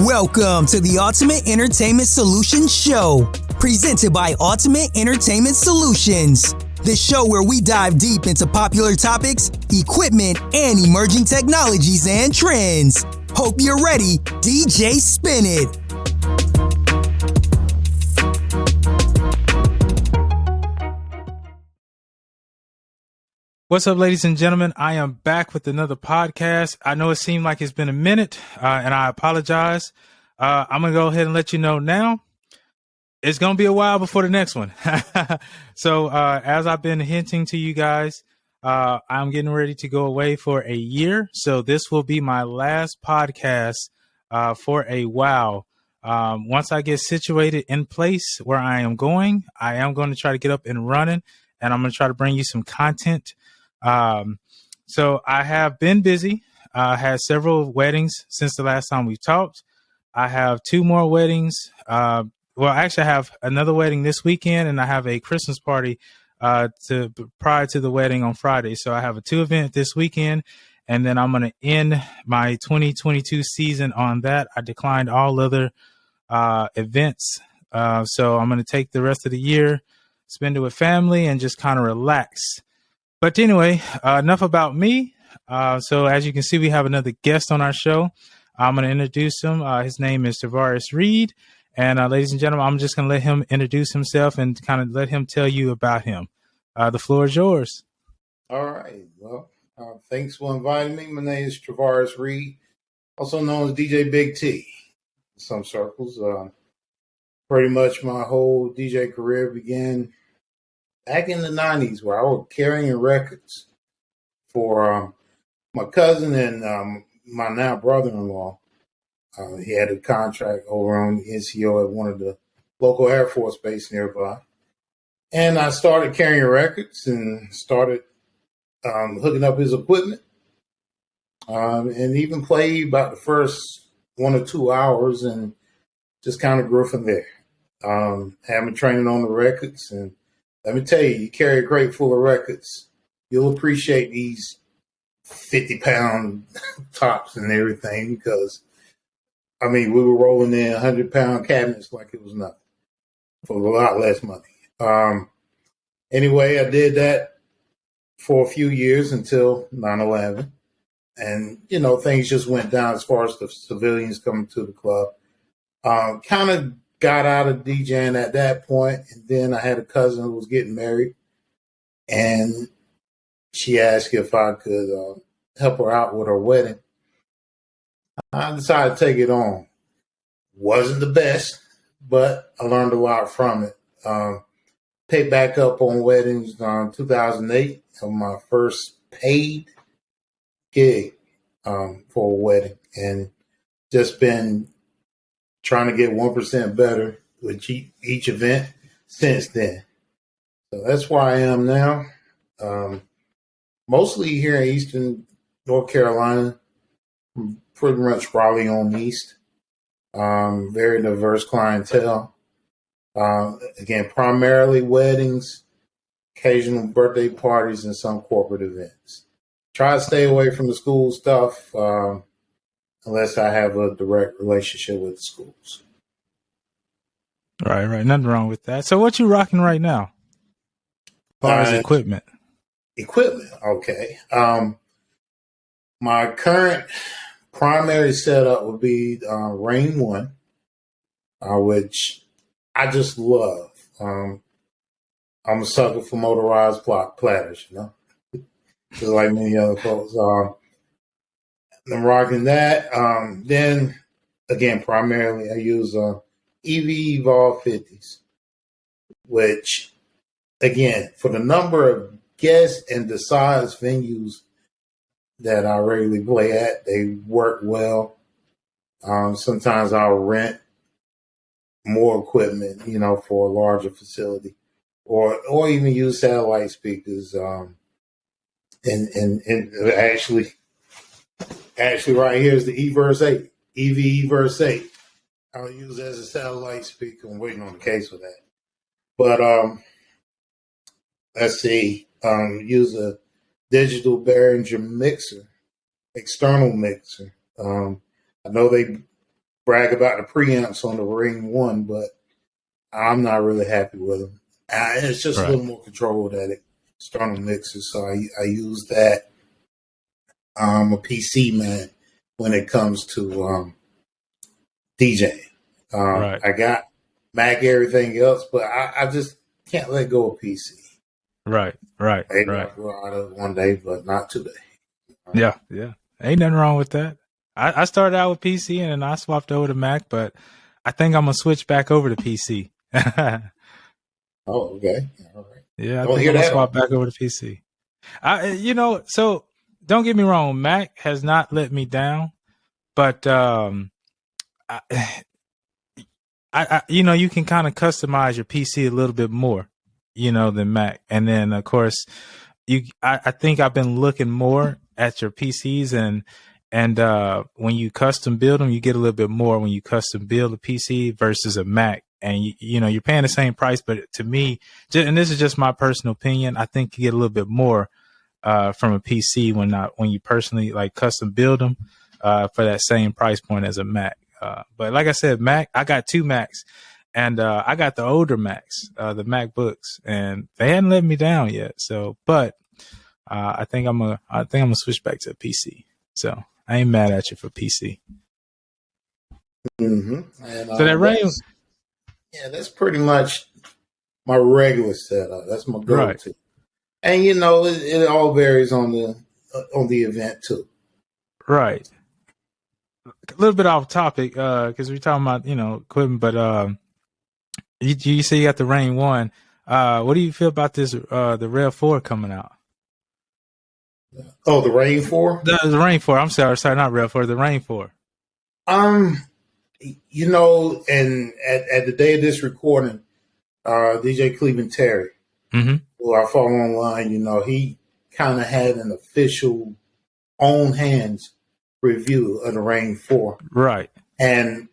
Welcome to the Ultimate Entertainment Solutions Show, presented by Ultimate Entertainment Solutions. The show where we dive deep into popular topics, equipment, and emerging technologies and trends. Hope you're ready. DJ Spin It. What's up, ladies and gentlemen? I am back with another podcast. I know it seemed like it's been a minute, and I apologize. I'm going to go ahead and let you know now. It's going to be a while before the next one. So as I've been hinting to you guys, I'm getting ready to go away for a year. So this will be my last podcast for a while. Once I get situated in place where I am going to try to get up and running, and I'm going to try to bring you some content. So I have been busy. I had several weddings since the last time we talked. I have two more weddings. Actually, I have another wedding this weekend, and I have a Christmas party prior to the wedding on Friday. So I have a 2 event this weekend, and then I'm going to end my 2022 season on that. I declined all other events. So I'm going to take the rest of the year, spend it with family, and just kind of relax. But anyway, enough about me. So as you can see, we have another guest on our show. I'm going to introduce him. His name is Tavares Reed. And ladies and gentlemen, I'm just going to let him introduce himself and kind of let him tell you about him. The floor is yours. All right. Well, thanks for inviting me. My name is Tavares Reed, also known as DJ Big T in some circles. Pretty much my whole DJ career began back in the 90s, where I was carrying records for my cousin and my now brother-in-law. He had a contract over on the NCO at one of the local Air Force base nearby. And I started carrying records and started hooking up his equipment, and even played about the first 1 or 2 hours and just kind of grew from there. Having training on the records, and let me tell you carry a crate full of records, you'll appreciate these 50-pound tops and everything, because, I mean, we were rolling in 100-pound cabinets like it was nothing for a lot less money. Anyway, I did that for a few years until 9/11. And, things just went down as far as the civilians coming to the club. Kind of got out of DJing at that point, and then I had a cousin who was getting married, and she asked if I could help her out with her wedding. I decided to take it on. Wasn't the best, but I learned a lot from it. Picked back up on weddings in 2008 of my first paid gig for a wedding, and just been trying to get 1% better with each event since then. So that's where I am now. Mostly here in Eastern North Carolina, pretty much Raleigh on East. Very diverse clientele. Again, primarily weddings, occasional birthday parties, and some corporate events. Try to stay away from the school stuff, unless I have a direct relationship with the schools. Right. Nothing wrong with that. So what you rocking right now? As far as equipment. Equipment, okay. My current primary setup would be Rain 1, which I just love. I'm a sucker for motorized platters, just like many other folks. I'm rocking that. Then, again, primarily I use EV Evolve 50s, which, again, for the number of guests and the size venues that I regularly play at, they work well. Sometimes I'll rent more equipment, for a larger facility, or even use satellite speakers. And actually, right here is the eVerse 8, EV eVerse 8. I'll use it as a satellite speaker. I'm waiting on the case for that. But let's see, use a digital Behringer mixer, external mixer. I know they brag about the preamps on the Ring 1, but I'm not really happy with them. It's just a little more controlled at it. External mixers, so I use that. I'm a PC man when it comes to DJ. I got Mac, everything else, but I just can't let go of PC. Right. Maybe I'll go out of it one day, but not today. Yeah. Ain't nothing wrong with that. I started out with PC and then I swapped over to Mac, but I think I'm gonna switch back over to PC. Oh, okay. All right. Yeah, I think I'm gonna swap back over to PC. So don't get me wrong, Mac has not let me down, but you can kind of customize your PC a little bit more, than Mac. And then of course, I think I've been looking more at your PCs and when you custom build them, you get a little bit more when you custom build a PC versus a Mac. And you're paying the same price, but to me, and this is just my personal opinion, I think you get a little bit more from a PC when you personally like custom build them for that same price point as a Mac. But like I said, Mac, I got 2 Macs, and I got the older Macs, the MacBooks, and they hadn't let me down yet. So, but I think I'm gonna switch back to a PC. So I ain't mad at you for PC. Mm-hmm. And, so that Ring. Yeah, that's pretty much my regular setup. That's my go-to. Right. And it all varies on the event too. Right. A little bit off topic because we're talking about equipment, but you say you got the Ring 1. What do you feel about this the Rev 4 coming out? Oh, the Ring 4. The Ring 4. I'm sorry, not Rev 4. The Ring 4. And at the day of this recording, DJ Cleveland Terry, who I follow online, he kind of had an official own hands review of the Ring 4. Right. And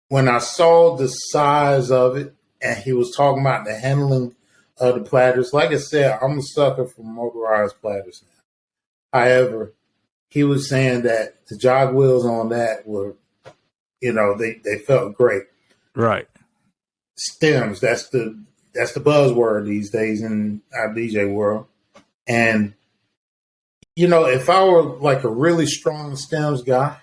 when I saw the size of it, and he was talking about the handling of the platters, like I said, I'm a sucker for motorized platters now. However, he was saying that the jog wheels on that were, they felt great. Right. Stems, that's the buzzword these days in our DJ world. And, if I were like a really strong stems guy,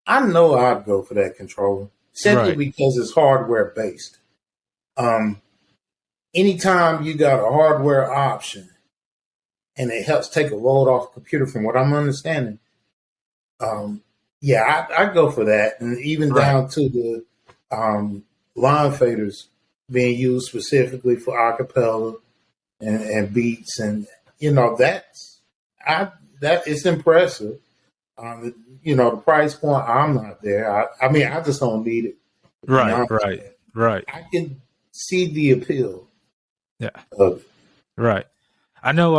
I know I'd go for that controller simply because it's hardware based. Anytime you got a hardware option and it helps take a load off the computer, from what I'm understanding, I'd go for that. And even down to the line faders being used specifically for acapella and beats. And, that is impressive. The price point, I'm not there. I just don't need it. Right. I can see the appeal. Yeah. Of it. Right. I know,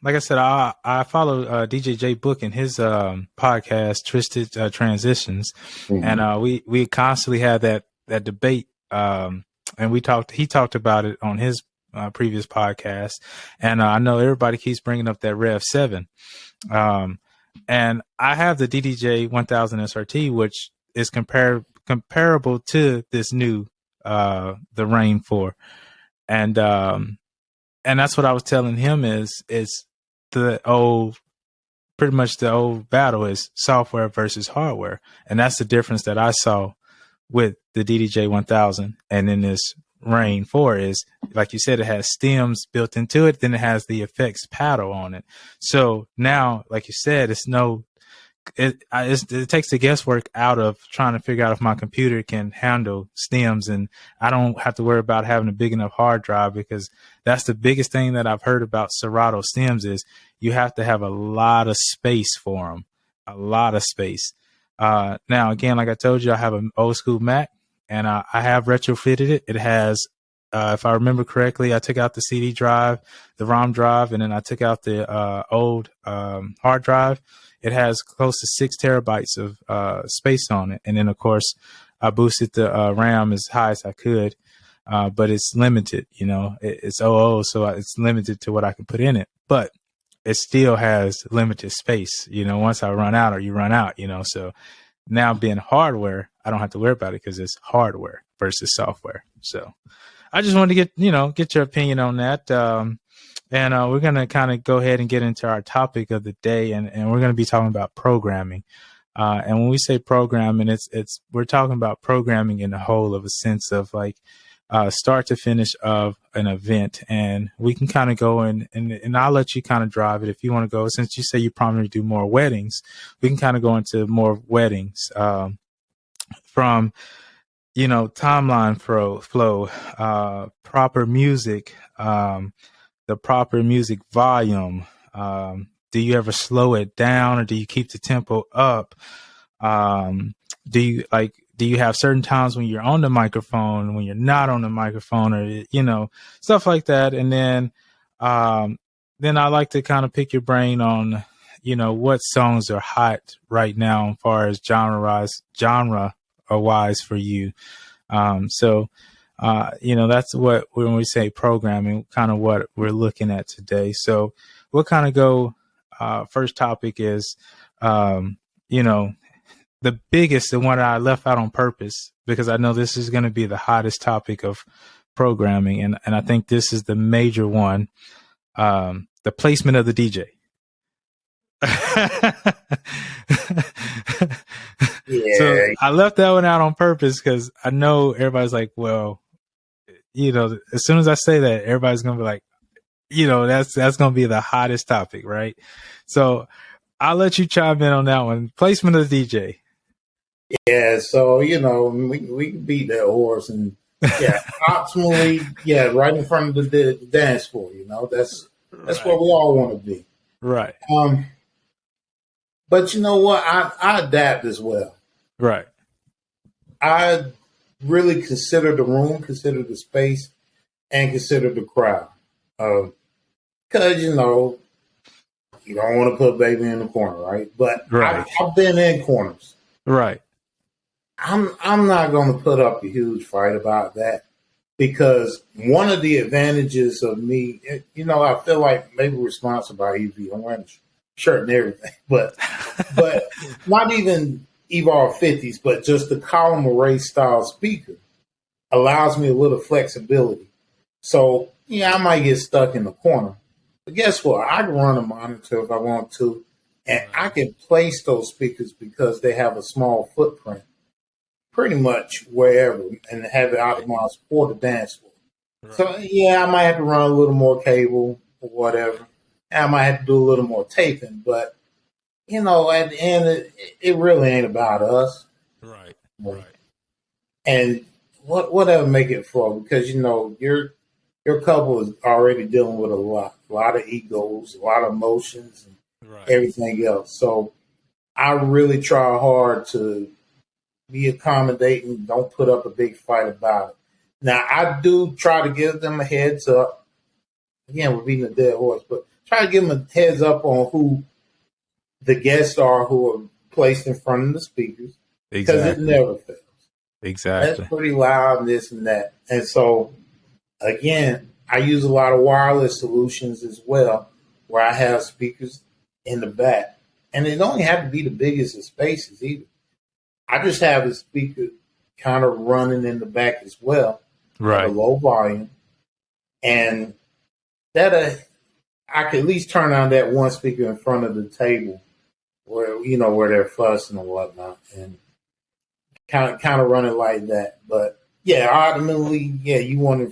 like I said, I follow DJ J Book and his podcast, Twisted Transitions, and we constantly had that debate, and he talked about it on his previous podcast, and I know everybody keeps bringing up that Rev 7, and I have the DDJ 1000 SRT, which is comparable to this new the Ring 4, and that's what I was telling him is pretty much the old battle is software versus hardware. And that's the difference that I saw with the DDJ 1000 and then this Ring 4 is, like you said, it has stems built into it. Then it has the effects paddle on it. So now, like you said, it takes the guesswork out of trying to figure out if my computer can handle stems, and I don't have to worry about having a big enough hard drive, because that's the biggest thing that I've heard about Serato stems is you have to have a lot of space for them, a lot of space. Now, again, like I told you, I have an old school Mac, and I have retrofitted it. It has, if I remember correctly, I took out the CD drive, the ROM drive, and then I took out the old hard drive. It has close to 6 terabytes of space on it. And then, of course, I boosted the RAM as high as I could, but it's limited. It's OO, so it's limited to what I can put in it. But it still has limited space. Once I run out, or you run out, so now being hardware, I don't have to worry about it because it's hardware versus software. So I just wanted to get your opinion on that. And we're going to kind of go ahead and get into our topic of the day, and we're going to be talking about programming. And when we say programming, we're talking about programming in the whole of a sense of like start to finish of an event. And we can kind of go and I'll let you kind of drive it if you want to go. Since you say you primarily do more weddings, we can kind of go into more weddings from, timeline flow, proper music, the proper music volume. Do you ever slow it down, or do you keep the tempo up? Do you have certain times when you're on the microphone, when you're not on the microphone, or, stuff like that. And then I like to kind of pick your brain on, what songs are hot right now as far as genre wise for you. That's what, when we say programming, kind of what we're looking at today. So we'll kind of go, first topic is, the biggest, the one I left out on purpose, because I know this is going to be the hottest topic of programming. And I think this is the major one, the placement of the DJ. Yeah. So I left that one out on purpose because I know everybody's like, well, as soon as I say that, everybody's going to be like, that's going to be the hottest topic, right? So I'll let you chime in on that one. Placement of the DJ. Yeah, so we can beat that horse, and optimally, right in front of the dance floor. That's right. Where we all want to be, right? But you know what? I adapt as well, right? I really consider the room, consider the space, and consider the crowd, because you don't want to put baby in the corner, right? But right. I've been in corners, right? I'm not going to put up a huge fight about that, because one of the advantages of me, I feel like maybe we're sponsored by EV. I'm wearing a shirt and everything, but not even Evolve 50s, but just the column array style speaker allows me a little flexibility. So, I might get stuck in the corner, but guess what? I can run a monitor if I want to, and I can place those speakers because they have a small footprint pretty much wherever, and have it optimized for the dance floor. Right. So, I might have to run a little more cable or whatever. And I might have to do a little more taping, but, at the end, it really ain't about us. Right, And whatever make it for, because, your couple is already dealing with a lot of egos, a lot of emotions, and everything else. So I really try hard to be accommodating, don't put up a big fight about it. Now, I do try to give them a heads up. Again, we're beating a dead horse, but try to give them a heads up on who the guests are who are placed in front of the speakers. Because it never fails. Exactly. That's pretty loud and this and that. And so, again, I use a lot of wireless solutions as well, where I have speakers in the back. And it don't have to be the biggest of spaces either. I just have a speaker kind of running in the back as well, right? At a low volume, and that I can at least turn on that one speaker in front of the table, where where they're fussing and whatnot, and kind of run it like that. But ultimately, you want to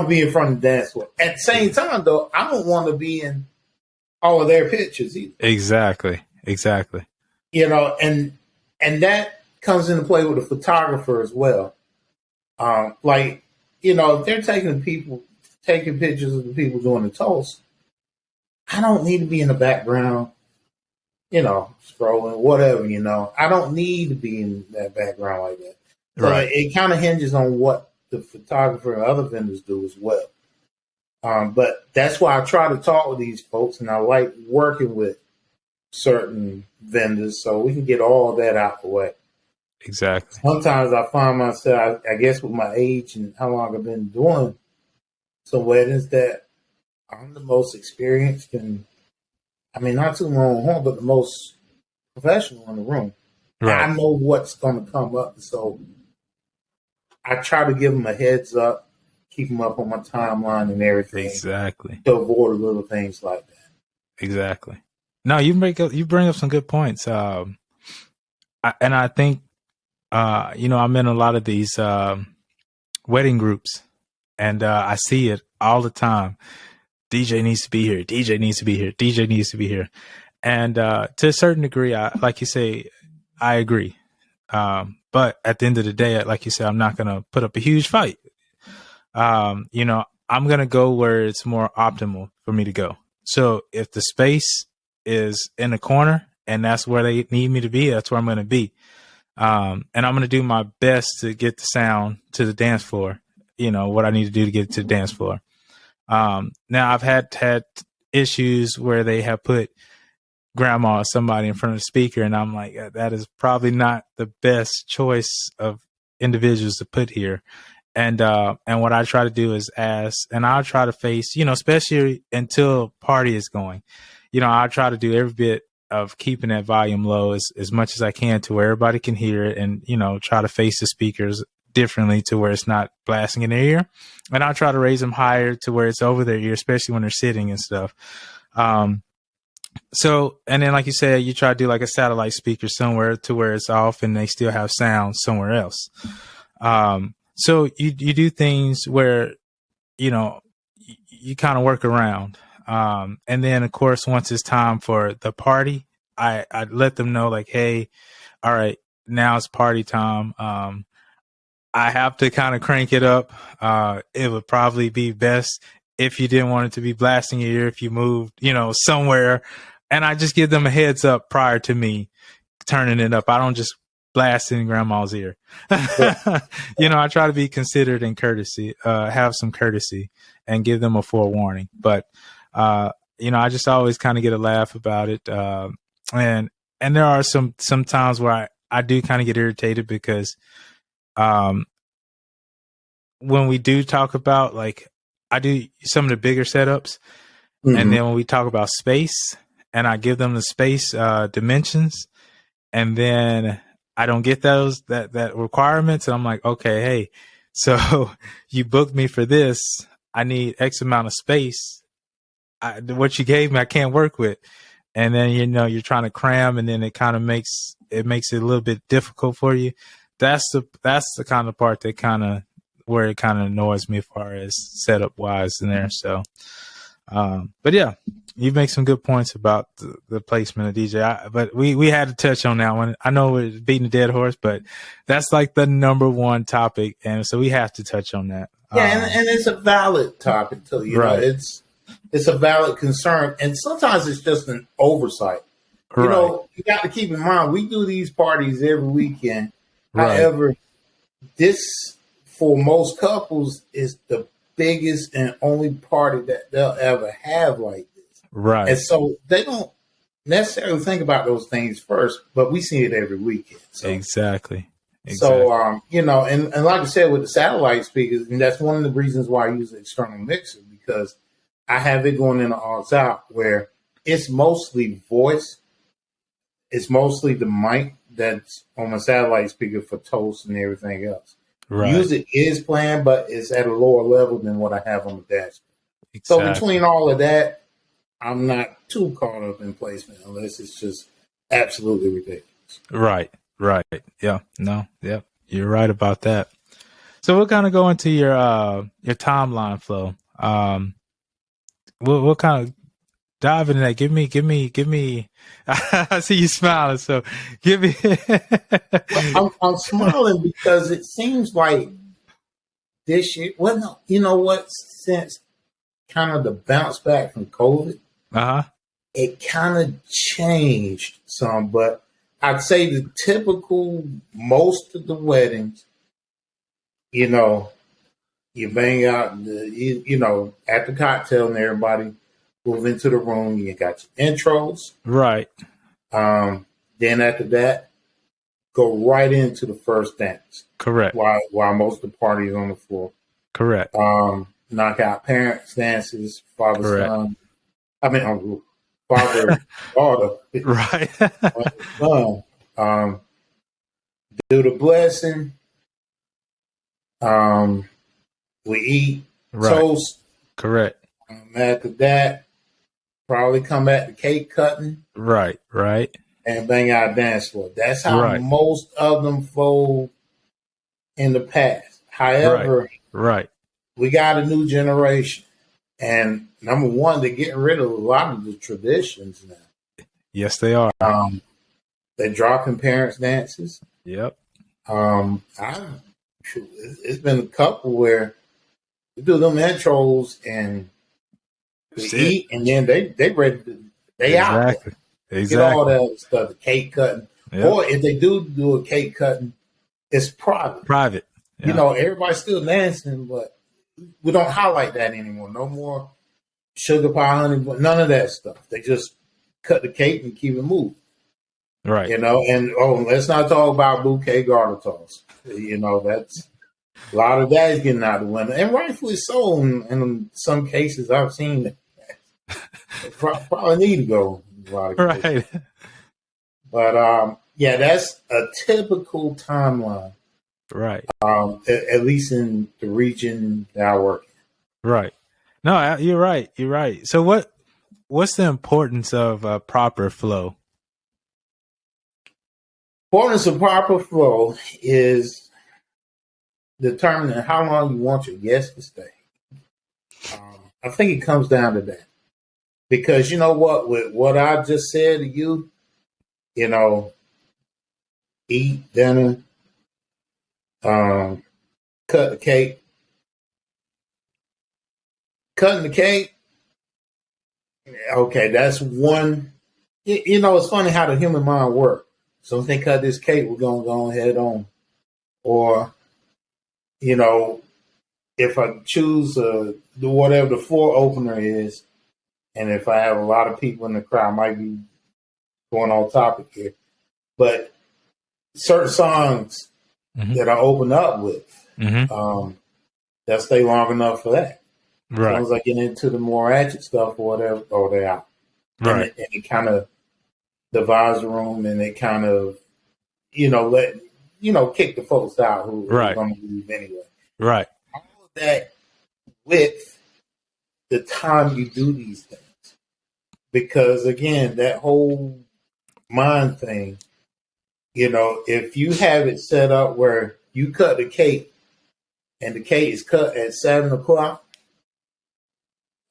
be in front of the dance floor. At the same time, though, I don't want to be in all of their pictures either. Exactly. And that comes into play with a photographer as well. If they're taking pictures of the people doing the toast, I don't need to be in the background, scrolling, whatever, I don't need to be in that background like that. So right. It kind of hinges on what the photographer and other vendors do as well. But that's why I try to talk with these folks, and I like working with certain vendors so we can get all that out the way. Exactly. Sometimes I find myself, I guess with my age and how long I've been doing some weddings, that I'm the most experienced and, not too long, but the most professional in the room. Right. I know what's going to come up. So I try to give them a heads up, keep them up on my timeline and everything. Exactly. To avoid little things like that. Exactly. No, you bring up some good points. And I think, I'm in a lot of these wedding groups, and I see it all the time. DJ needs to be here. DJ needs to be here. DJ needs to be here. And to a certain degree, like you say, I agree. But at the end of the day, like you said, I'm not going to put up a huge fight. I'm going to go where it's more optimal for me to go. So if the space is in the corner and that's where they need me to be, that's where I'm going to be. And I'm going to do my best to get the sound to the dance floor, what I need to do to get it to the dance floor. Now I've had issues where they have put grandma or somebody in front of the speaker, and I'm like, that is probably not the best choice of individuals to put here. And what I try to do is ask, and I'll try to face, especially until party is going, I'll try to do every bit of keeping that volume low as much as I can to where everybody can hear it, and, try to face the speakers differently to where it's not blasting in their ear. And I'll try to raise them higher to where it's over their ear, especially when they're sitting and stuff. So, and then like you said, you try to do like a satellite speaker somewhere to where it's off and they still have sound somewhere else. So you do things where, you kind of work around. And then of course, once it's time for the party, I let them know like, hey, all right, now it's party time. I have to kind of crank it up. It would probably be best if you didn't want it to be blasting your ear, if you moved, somewhere. And I just give them a heads up prior to me turning it up. I don't just blast in grandma's ear. I try to be considerate and courtesy, have some courtesy and give them a forewarning. But, I just always kind of get a laugh about it. And there are some times where I do kind of get irritated because, when we do talk about, like, I do some of the bigger setups, mm-hmm. and then when we talk about space and I give them the space dimensions, and then I don't get that requirements, and I'm like, okay, hey, so you booked me for this, I need X amount of space. What you gave me, I can't work with. And then, you're trying to cram, and then it kind of makes it a little bit difficult for you. That's the kind of part that where it kind of annoys me as far as setup wise in there. So, but yeah, you make some good points about the placement of DJ. But we had to touch on that one. I know we're beating a dead horse, but that's like the number one topic. And so we have to touch on that. Yeah. And it's a valid topic too. Right. It's a valid concern. And sometimes it's just an oversight. Right. You got to keep in mind, we do these parties every weekend. Right. However, this, for most couples, is the biggest and only party that they'll ever have like this. Right. And so they don't necessarily think about those things first, but we see it every weekend. So. Exactly. So, and like I said, with the satellite speakers, and that's one of the reasons why I use the external mixer, because I have it going in the aux out where it's mostly voice. It's mostly the mic that's on my satellite speaker for toast and everything else. Right. Music is playing, but it's at a lower level than what I have on the dashboard. Exactly. So between all of that, I'm not too caught up in placement unless it's just absolutely ridiculous. Right. Yeah. No. Yeah. You're right about that. So we'll kind of go into your timeline flow. We'll kind of dive into that. Give me. I see you smiling, so give me. I'm smiling because it seems like this year. Well, no, you know what? Since kind of the bounce back from COVID, it kind of changed some. But I'd say the typical, most of the weddings, you bang out, at the cocktail and everybody move into the room. You got your intros. Right. Then after that, go right into the first dance. Correct. While most of the party is on the floor. Correct. Knock out parents' dances, father, son. Father, daughter. Right. Son. do the blessing. We eat toast. Correct. After that, probably come back to cake cutting. Right. And bang out dance floor. That's how most of them flow in the past. However, we got a new generation. And number one, they're getting rid of a lot of the traditions now. Yes, they are. They're dropping parents' dances. Yep. It's been a couple where we do them intros and we eat, and then they ready to, they out there. Get all that stuff, the cake cutting. Yep. Or if they do a cake cutting, it's private. Yeah. You know, everybody's still dancing, but we don't highlight that anymore. No more sugar pie, honey, none of that stuff. They just cut the cake and keep it moving. Right. You know, and let's not talk about bouquet garter toss. You know, that's a lot of that is getting out of the window. And rightfully so in some cases I've seen that. Probably need to go. Right. But yeah, that's a typical timeline. Right. At least in the region that I work in. Right. No, you're right. You're right. So what's the importance of proper flow? Importance of proper flow is determining how long you want your guests to stay. I think it comes down to that. Because you know what, with what I just said to you, you know, eat dinner, cut the cake. Cutting the cake, okay, that's one. You know, it's funny how the human mind works. So if they cut this cake, we're going to go ahead on. Or, you know, if I choose whatever the floor opener is, and if I have a lot of people in the crowd, I might be going on topic here. But certain songs that I open up with, that stay long enough for that. Right. As long as I get into the more ratchet stuff or whatever, they're out. Right. And it kind of divides the room, and it kind of, you know, kick the folks out who are going to leave anyway. Right. All of that with the time you do these things. Because, again, that whole mind thing, you know, if you have it set up where you cut the cake and the cake is cut at 7 o'clock,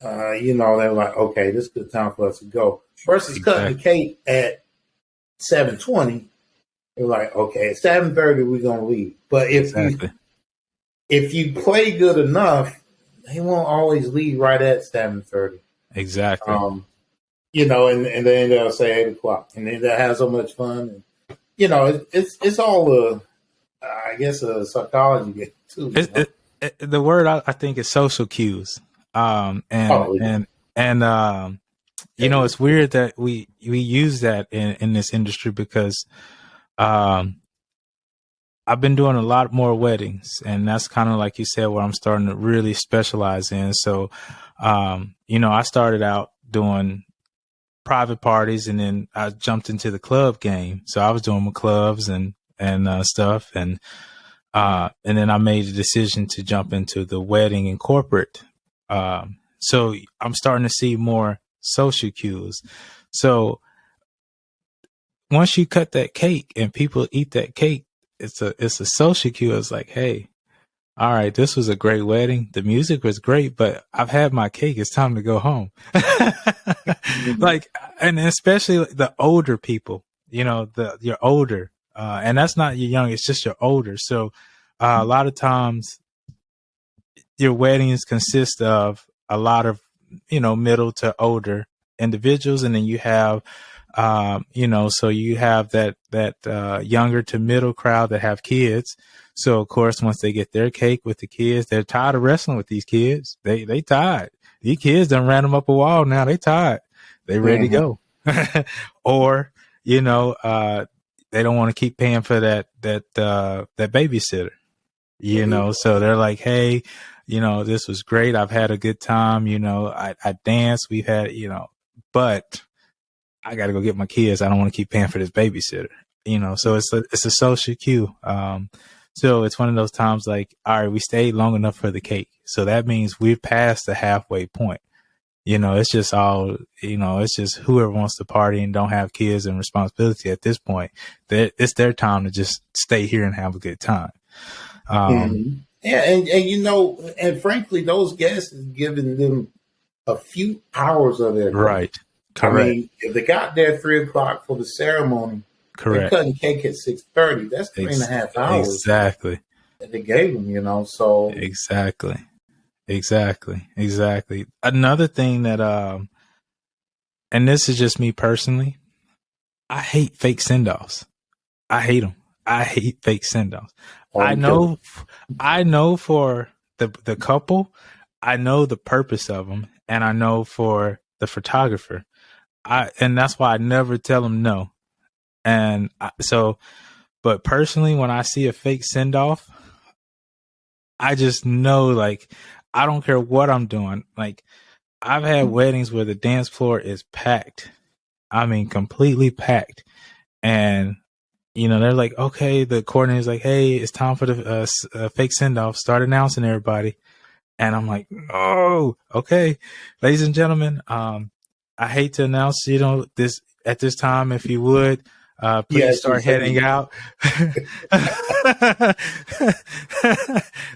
you know, they're like, okay, this is a good time for us to go. Versus cutting the cake at 7:20, they're like, okay, at 7:30 we're gonna leave. But if you play good enough, they won't always leave right at 7:30. Exactly. You know, and then they'll say 8 o'clock, and then they'll have so much fun. And, you know, it's all I guess a psychology too. The word I think is social cues. You know, it's weird that we use that in this industry because I've been doing a lot more weddings, and that's kind of like you said, where I'm starting to really specialize in. So, you know, I started out doing private parties, and then I jumped into the club game. So I was doing my clubs and stuff, and then I made the decision to jump into the wedding and corporate. So I'm starting to see more social cues. So once you cut that cake and people eat that cake, it's a social cue. It's like, hey, all right, this was a great wedding. The music was great, but I've had my cake. It's time to go home. Like, and especially the older people, you know, you're older, and that's not your young. It's just you're older. So a lot of times your weddings consist of a lot of, you know, middle to older individuals. And then you have, you know, so you have that younger to middle crowd that have kids. So of course, once they get their cake with the kids, they're tired of wrestling with these kids. They tired. These kids done ran them up a wall. Now they tired. They ready to go. Or, you know, they don't want to keep paying for that babysitter, you know? So they're like, hey, you know, this was great. I've had a good time. You know, I danced. We've had, you know, but I got to go get my kids. I don't want to keep paying for this babysitter. So it's a social cue. So it's one of those times like, all right, we stayed long enough for the cake. So that means we've passed the halfway point. It's just all, it's just whoever wants to party and don't have kids and responsibility at this point, it's their time to just stay here and have a good time. Yeah. And frankly, those guests is giving them a few hours of their day. Right. Correct. I mean, if they got there 3:00 for the ceremony, correct, they're cutting cake at 6:30. That's 3.5 hours. Exactly. That they gave them, so. Exactly. Another thing that, and this is just me personally, I hate fake send-offs. I hate them. I hate fake send-offs. I know for the couple, I know the purpose of them, and I know for the photographer, and that's why I never tell them no. And but personally, when I see a fake send-off, I just know, like, I don't care what I'm doing. Like, I've had weddings where the dance floor is packed. I mean, completely packed. And, they're like, okay, the coordinator's like, hey, it's time for the fake send-off. Start announcing everybody. And I'm like, oh, okay. Ladies and gentlemen, I hate to announce, this at this time, if you would, please start heading out.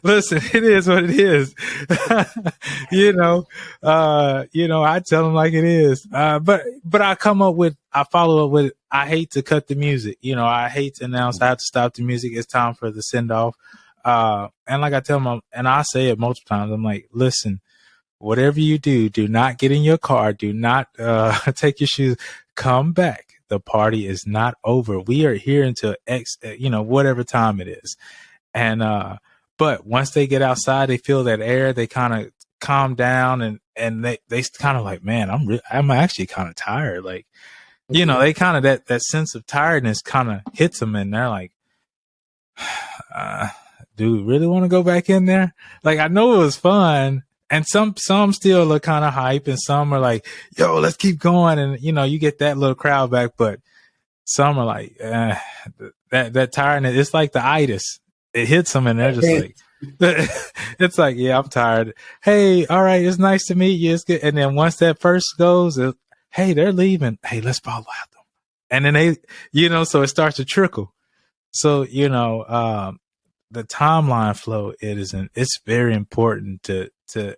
Listen, it is what it is. I tell them like it is. But I follow up with, I hate to cut the music. I hate to announce I have to stop the music. It's time for the send off. And like I tell them, and I say it multiple times, I'm like, listen, whatever you do not get in your car. Do not take your shoes. Come back. The party is not over. We are here until whatever time it is. And, but once they get outside, they feel that air, they kind of calm down and they kind of like, man, I'm actually kind of tired. Like, they kind of, that sense of tiredness kind of hits them and they're like, do we really want to go back in there? Like, I know it was fun. And some still look kind of hype and some are like, yo, let's keep going. And, you get that little crowd back, but some are like, that tiredness, it's like the itis. It hits them and they're just like, it's like, yeah, I'm tired. Hey, all right. It's nice to meet you. It's good. And then once that first goes, hey, they're leaving. Hey, let's follow after them. And then they, so it starts to trickle. So, the timeline flow, it's very important to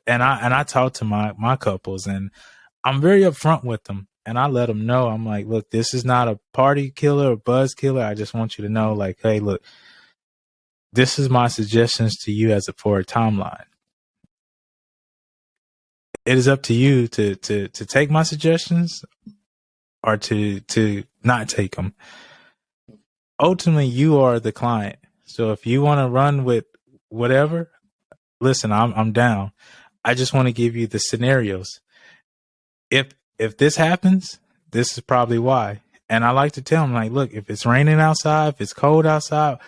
and I talk to my couples and I'm very upfront with them and I let them know, I'm like, look, this is not a party killer or buzz killer. I just want you to know, like, hey, look, this is my suggestions to you for a timeline. It is up to you to take my suggestions or to not take them. Ultimately, you are the client. So if you want to run with whatever, listen, I'm down. I just want to give you the scenarios. If this happens, this is probably why. And I like to tell them, like, look, if it's raining outside, if it's cold outside,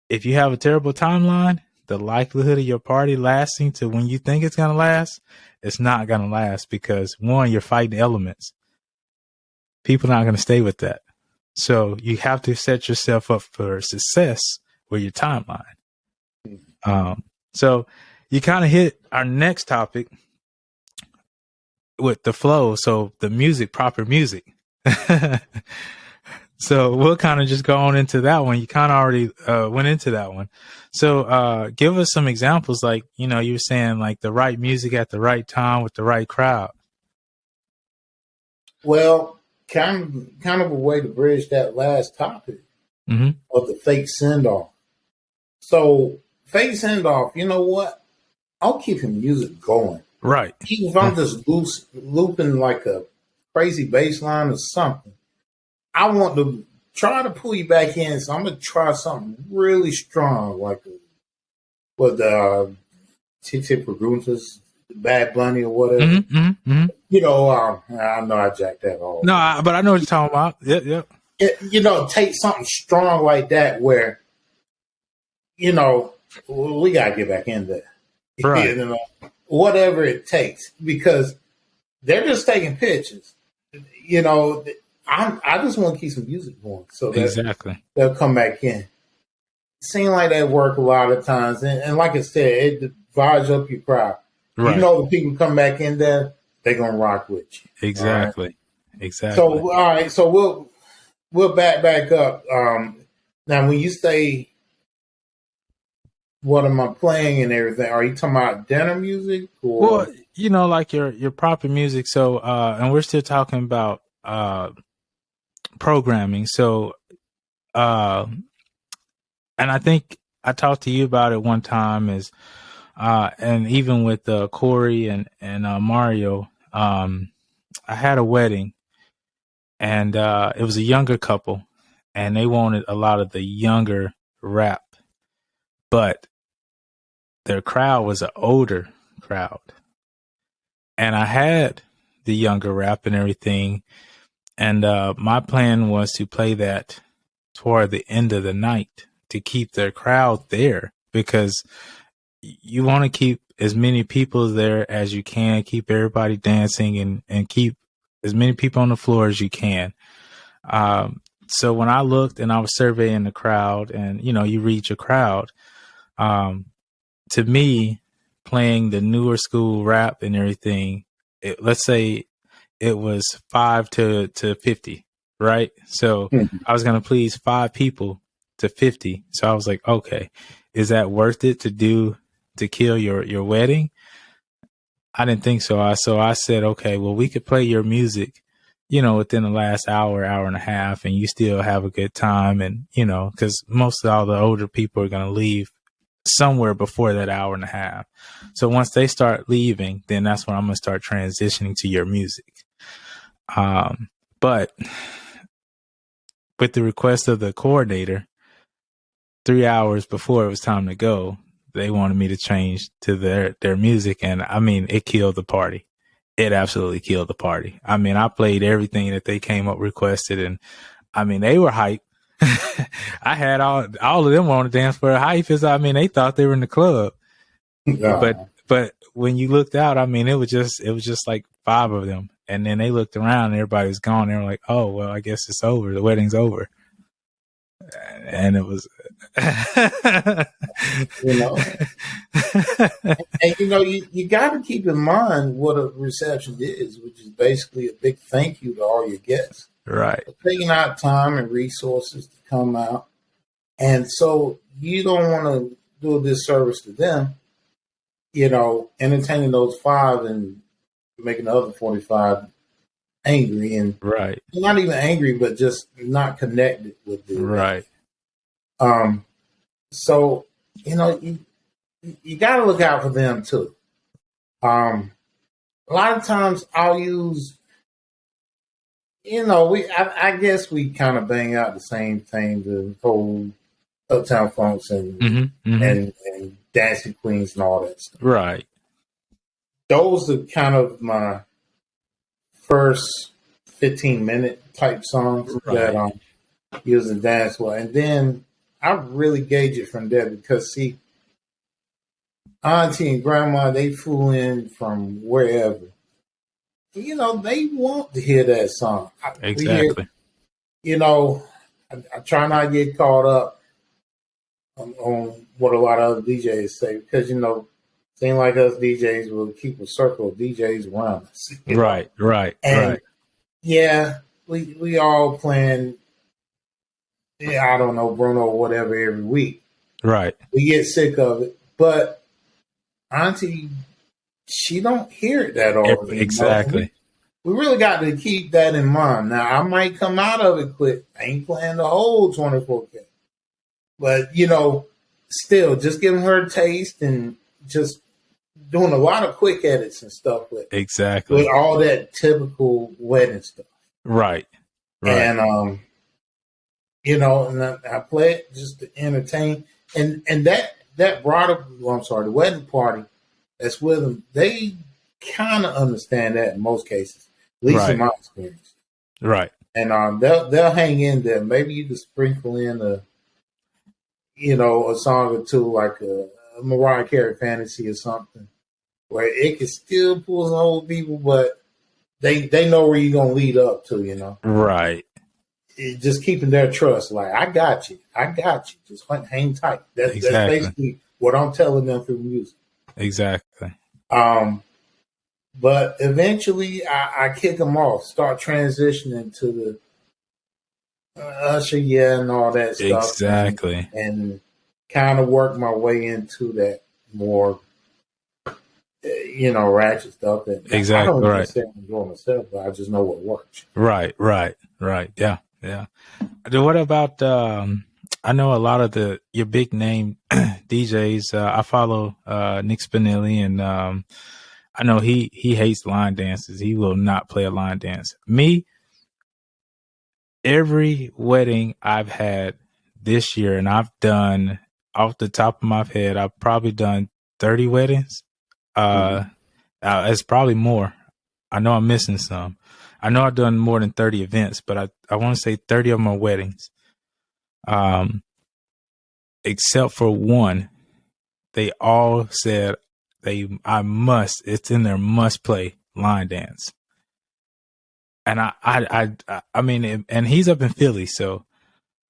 if you have a terrible timeline, the likelihood of your party lasting to when you think it's going to last, it's not going to last because, one, you're fighting elements. People are not going to stay with that. So you have to set yourself up for success with your timeline. So you kind of hit our next topic with the flow. So the music, proper music. So we'll kind of just go on into that one. You kind of already went into that one. So give us some examples, like, you were saying, like, the right music at the right time with the right crowd. Well, kind of a way to bridge that last topic of the fake send-off. So fake send-off, you know what? I'll keep the music going. Right. Even if I'm just looping like a crazy bass line or something, I want to try to pull you back in. So I'm going to try something really strong, like Tite Preguntas, Bad Bunny or whatever. I know I jacked that all. No, but I know what you're talking about. Yep. Take something strong like that where, we got to get back in there. Right. Whatever it takes, because they're just taking pictures. I just want to keep some music going, so that Exactly. they'll come back in. Seem like that work a lot of times, and like I said, it divides up your crowd. Right. You know, the people come back in there, they're gonna rock with you. Exactly. Right? Exactly. So all right, so we'll back up. Now, when you say what am I playing and everything, are you talking about dinner music or? Well, you know, like your proper music. So, and we're still talking about programming. So, and I think I talked to you about it one time is, and even with Corey and Mario, I had a wedding and it was a younger couple and they wanted a lot of the younger rap, but their crowd was an older crowd. And I had the younger rap and everything. And my plan was to play that toward the end of the night to keep their crowd there, because you want to keep as many people there as you can, keep everybody dancing and keep as many people on the floor as you can. So when I looked and I was surveying the crowd and, you know, you read your crowd, to me, playing the newer school rap and everything, let's say it was 5 to 50, right? So I was going to please 5 people to 50. So I was like, okay, is that worth it to kill your wedding? I didn't think so. So I said, okay, well, we could play your music, you know, within the last hour and a half, and you still have a good time. And, you know, because most of all the older people are going to leave somewhere before that hour and a half. So once they start leaving, then that's when I'm going to start transitioning to your music. But with the request of the coordinator, 3 hours before it was time to go, they wanted me to change to their music. And I mean, it killed the party. It absolutely killed the party. I mean, I played everything that they came up requested. And I mean, they were hyped. I had all of them on the dance floor hype. I mean, they thought they were in the club. But when you looked out, I mean, it was just like 5 of them. And then they looked around and everybody was gone. They were like, oh, well, I guess it's over. The wedding's over. And it was, you know, and you know, you got to keep in mind what a reception is, which is basically a big thank you to all your guests. Right. For taking out time and resources to come out. And so you don't want to do a disservice to them, you know, entertaining those 5 and making the other 45 angry and right. Not even angry, but just not connected with them. Right. So, you know, you got to look out for them too. A lot of times I'll use, you know, I guess we kind of bang out the same thing, the whole Uptown Funks and and Dancing Queens and all that stuff. Right. Those are kind of my first 15-minute type songs that use and dance well. And then I really gauge it from there because, see, auntie and grandma, they flew in from wherever. You know, they want to hear that song. Exactly. You know, I try not to get caught up on what a lot of other DJs say because, you know, seem like us DJs will keep a circle of DJs around us. Right. And yeah, we all playing, I don't know, Bruno or whatever every week. Right. We get sick of it. But auntie, she don't hear it that often. Exactly. We really got to keep that in mind. Now, I might come out of it quick. I ain't playing the whole 24K. But, you know, still, just giving her a taste and just doing a lot of quick edits and stuff with all that typical wedding stuff. Right. And, you know, and I play it just to entertain. And that brought the wedding party that's with them, they kind of understand that in most cases, at least in my experience. Right. And they'll hang in there. Maybe you could sprinkle in a song or two like a Mariah Carey Fantasy or something, where it can still pull some old people, but they know where you're gonna lead up to, you know. Right. just keeping their trust. Like, I got you. Just hang tight. That's basically what I'm telling them through music. Exactly. But eventually I kick them off, start transitioning to the Usher, and all that stuff. Exactly. And kind of work my way into that more, ratchet stuff. That exactly. I don't right. necessarily enjoy myself, but I just know what works. Right. Yeah. What about, I know a lot of your big name DJs. I follow Nick Spinelli, and I know he hates line dances. He will not play a line dance. Me, every wedding I've had this year, and I've done, off the top of my head, I've probably done 30 weddings. It's probably more. I know I'm missing some. I know I've done more than 30 events, but I want to say 30 of them are weddings. Except for one, they all said it's in their must play line dance. And I mean, and he's up in Philly, so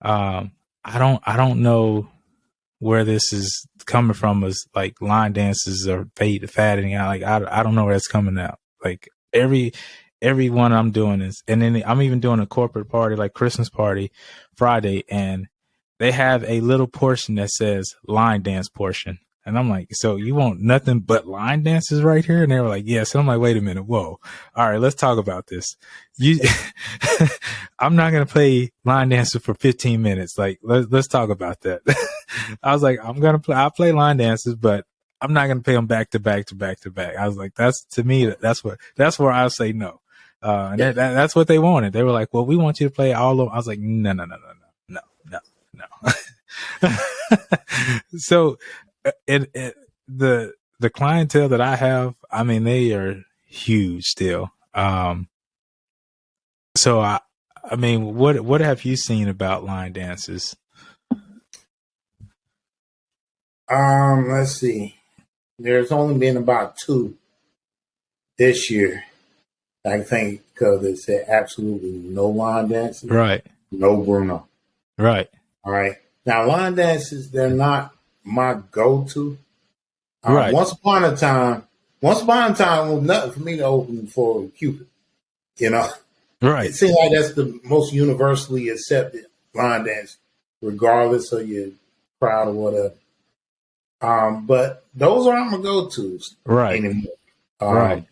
I don't know where this is coming from, as like line dances are fattening out. Like I don't know where it's coming out. Like every one I'm doing is, and then I'm even doing a corporate party, like Christmas party Friday, and they have a little portion that says line dance portion. And I'm like, so you want nothing but line dances right here? And they were like, yes. And I'm like, wait a minute. Whoa. All right, let's talk about this. I'm not going to play line dances for 15 minutes. Like, let's talk about that. I was like, I'll play line dances, but I'm not going to play them back to back to back to back. I was like, that's where I say no. And that's what they wanted. They were like, well, we want you to play all of them. I was like, no. So, the clientele that I have, I mean, they are huge still. So I mean, what have you seen about line dances? Let's see. There's only been about 2 this year. I think, because it said absolutely no line dances. Right. No Bruno. Right. All right. Now, line dances, they're not my go-to. Right. Once upon a time was nothing for me to open for Cupid. Right. It seems like that's the most universally accepted line dance, regardless of your crowd or whatever. But those aren't my go-tos anymore. Right.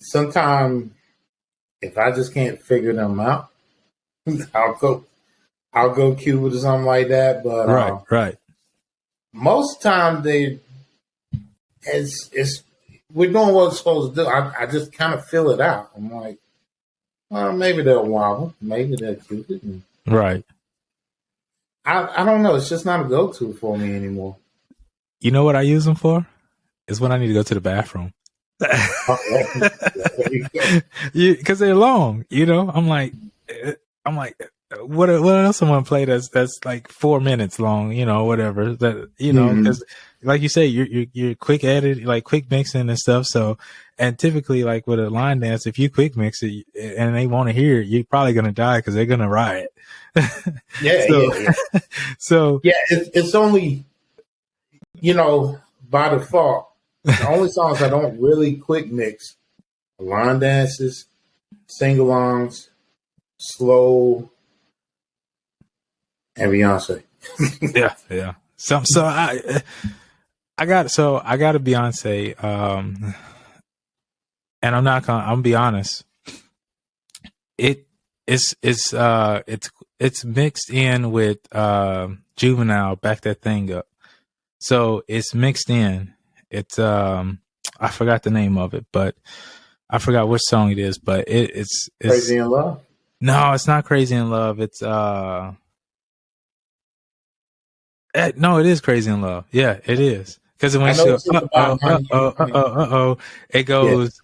Sometimes, if I just can't figure them out, I'll go Cupid or something like that. But right. Most time we're doing what we're supposed to do. I just kind of feel it out. I'm like, well, maybe they'll wobble, maybe they'll Cupid. Right. I don't know. It's just not a go-to for me anymore. You know what I use them for? Is when I need to go to the bathroom. Because they're long. I'm like, what else someone play that's like 4 minutes long, whatever that, because like you say, you're quick at it, like quick mixing and stuff. So, and typically like with a line dance, if you quick mix it and they want to hear it, you're probably going to die because they're going to riot. Yeah. So yeah, it's only, by default, the only songs I don't really quick mix are line dances, sing-alongs, slow, and Beyonce. Yeah. So I got a Beyonce, and I'm gonna be honest. It's mixed in with Juvenile, Back That Thing Up. So it's mixed in. It's I forgot the name of it, but I forgot which song it is, but it's Crazy in Love? No, it's not Crazy in Love. It's no, it is Crazy in Love. Yeah, it is. Because when she goes, it goes,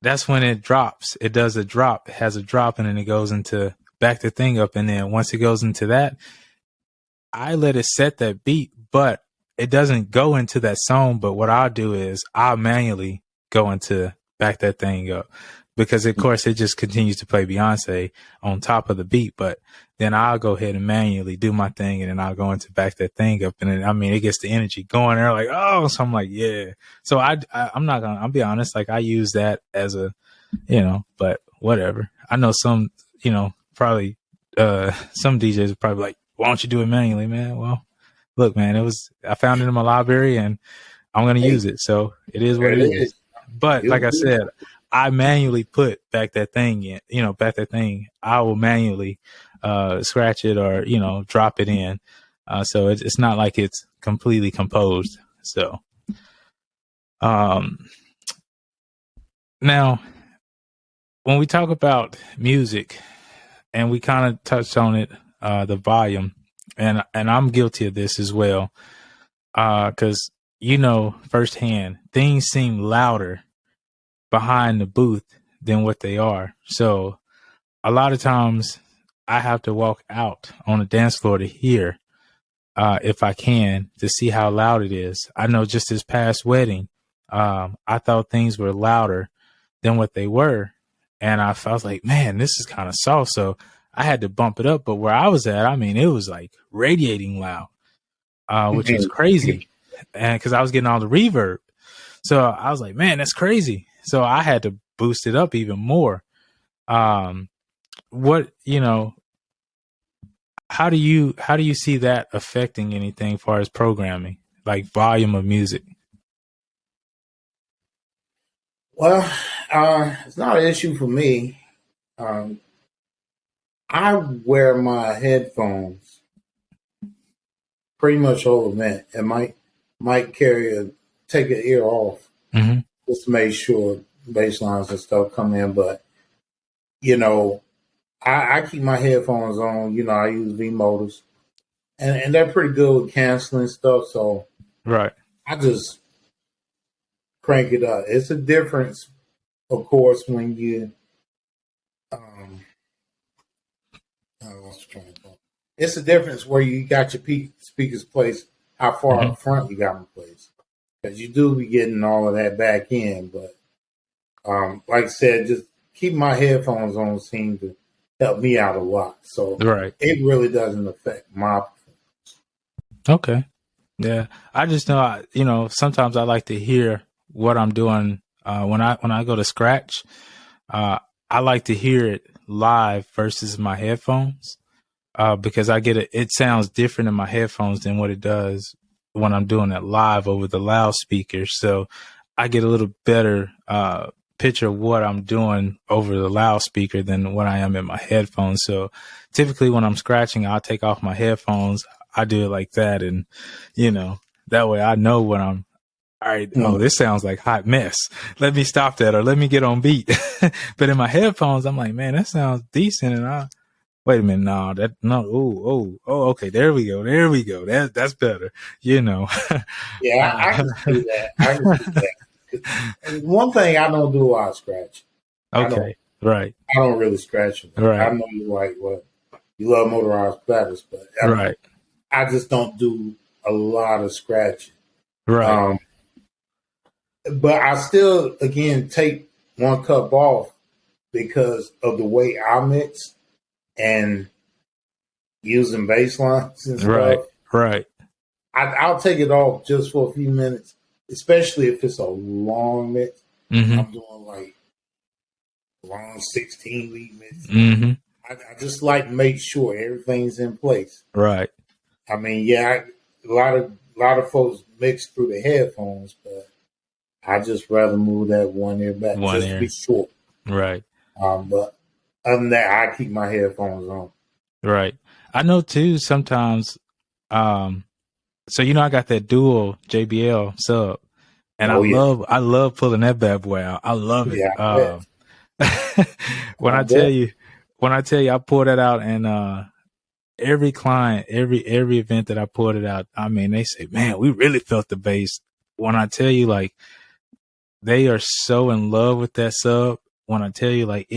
that's when it drops. It does a drop. It has a drop, and then it goes into Back the Thing Up. And then once it goes into that, I let it set that beat, but it doesn't go into that song. But what I'll do is I'll manually go into Back That Thing Up. because of course it just continues to play Beyonce on top of the beat. But then I'll go ahead and manually do my thing, and then I'll go into back that thing up, and then, I mean, it gets the energy going. They're like, oh, so I'm like, yeah. So I'm not gonna. I'll be honest. Like, I use that as a, but whatever. I know some, probably some DJs are probably like, why don't you do it manually, man? Well, look, man, I found it in my library, and I'm gonna use it. So it is what it is. But like I said, I manually put back that thing in, I will manually scratch it or, drop it in. So it's not like it's completely composed. So, now when we talk about music, and we kind of touched on it, the volume, and I'm guilty of this as well. 'Cause firsthand, things seem louder behind the booth than what they are. So a lot of times I have to walk out on the dance floor to hear, if I can, to see how loud it is. I know just this past wedding, I thought things were louder than what they were. And I was like, man, this is kind of soft. So I had to bump it up. But where I was at, I mean, it was like radiating loud, which was crazy. And cause I was getting all the reverb. So I was like, man, that's crazy. So I had to boost it up even more. How do you see that affecting anything as far as programming, like volume of music? Well, it's not an issue for me. I wear my headphones pretty much all event, and might take an ear off, Mm-hmm. just to make sure bass lines and stuff come in. But I keep my headphones on. I use V Motors, and they're pretty good with canceling stuff. So Right. I just crank it up. It's a difference, of course, when you it's a difference where you got your speakers placed, how far up front you got them placed, because you do be getting all of that back in. But like I said, just keep my headphones on seems to help me out a lot. So Right. it really doesn't affect my performance. Okay. Yeah. I just know, sometimes I like to hear what I'm doing. When I go to scratch, I like to hear it live versus my headphones. Because I get it sounds different in my headphones than what it does when I'm doing it live over the loudspeakers. So I get a little better picture of what I'm doing over the loudspeaker than what I am in my headphones. So typically when I'm scratching, I'll take off my headphones. I do it like that. And, that way I know when I'm, all right, oh, this sounds like hot mess. Let me stop that, or let me get on beat. But in my headphones, I'm like, man, that sounds decent. And wait a minute, okay, there we go. That's better, Yeah, I can see that. And one thing I don't do a lot of scratching. Okay, right. I don't really scratch them. Right. I know you love motorized platters, but Right. I just don't do a lot of scratching. Right. But I still, again, take one cup off because of the way I mix and using bass lines and stuff. Right. I'll take it off just for a few minutes, especially if it's a long mix. Mm-hmm. I'm doing like long 16 lead mix. Mm-hmm. I just like to make sure everything's in place. Right. I mean, yeah, a lot of folks mix through the headphones, but I just rather move that one ear back to be short. Right. But other than that, I keep my headphones on. Right. I know too. Sometimes, so I got that dual JBL sub, and I love pulling that bad boy out. I love it. Yeah, when I tell you, I pull that out, and every client, every event that I pulled it out, I mean, they say, man, we really felt the bass. When I tell you, like, they are so in love with that sub. When I tell you, like,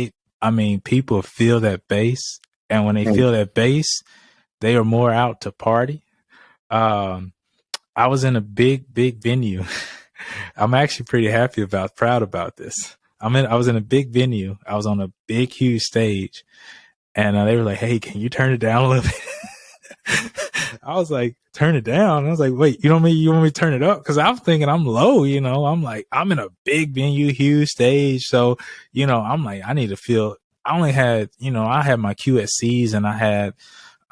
people feel that bass, and when they feel that bass, they are more out to party. I was in a big venue. I'm actually pretty proud about this. I was in a big venue. I was on a big, huge stage, and they were like, "Hey, can you turn it down a little bit?" I was like, "Turn it down." I was like, "Wait, you want me to turn it up?" Because I'm thinking I'm low, I'm like, I'm in a big venue, huge stage, so I'm like, I need to feel. I only had, I had my QSCs and I had,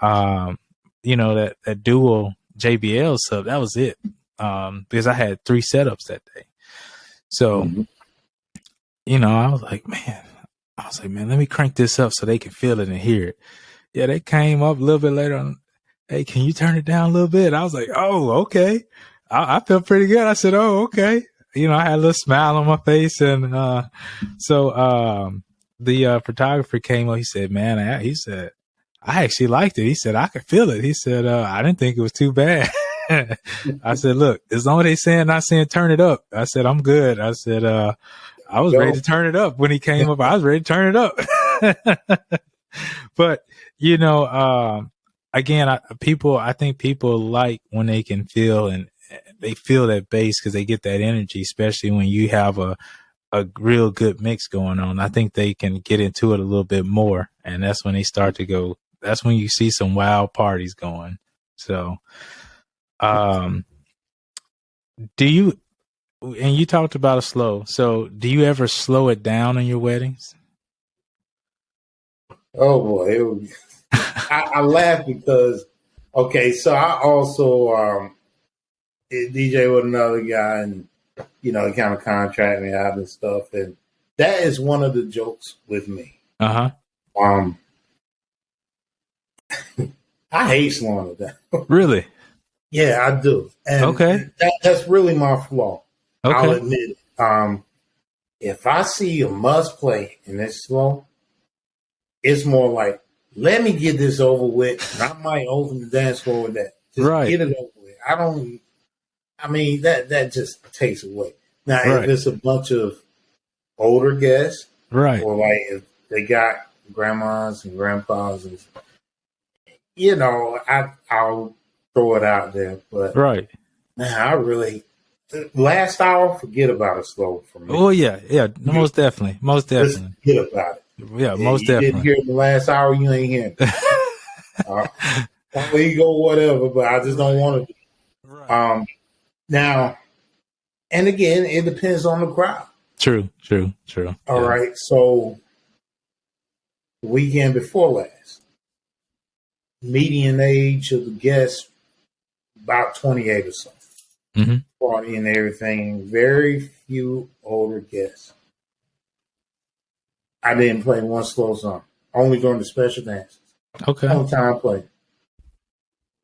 that dual JBL sub. That was it, because I had 3 setups that day. So, I was like, man, let me crank this up so they can feel it and hear it. Yeah, they came up a little bit later on. Hey, can you turn it down a little bit? I was like, oh, okay. I felt pretty good. I said, oh, okay. I had a little smile on my face. And so the photographer came up. He said, man, I actually liked it. He said, I could feel it. He said, I didn't think it was too bad. I said, look, as long as they saying, not saying turn it up. I said, I'm good. I said, I was ready to turn it up when he came up. I was ready to turn it up. But, again, I think people like when they can feel and they feel that bass because they get that energy, especially when you have a real good mix going on. I think they can get into it a little bit more. And that's when they start to go, that's when you see some wild parties going. So, and you talked about a slow. So do you ever slow it down in your weddings? Oh boy. I laugh because, okay, so I also DJ with another guy and, he kind of contract me out and stuff. And that is one of the jokes with me. Uh-huh. I hate slowing it down. Really? Yeah, I do. And okay. That's really my flaw. Okay. I'll admit it. If I see a must play and it's slow, it's more like, let me get this over with. And I might open the dance floor with that. Just get it over with. That just takes away. Now, if it's a bunch of older guests, or like if they got grandmas and grandpas, and I'll throw it out there. But man, I really last hour, forget about it slow for me. Oh yeah, most definitely. Just forget about it. Yeah, most definitely. You didn't hear it the last hour, you ain't hearing it. We go whatever, but I just don't want to. Now, and again, it depends on the crowd. True. All right. So, the weekend before last, median age of the guests, about 28 or so. Mm-hmm. Party and everything. Very few older guests. I didn't play one slow song. Only during the special dances. Okay. On time play.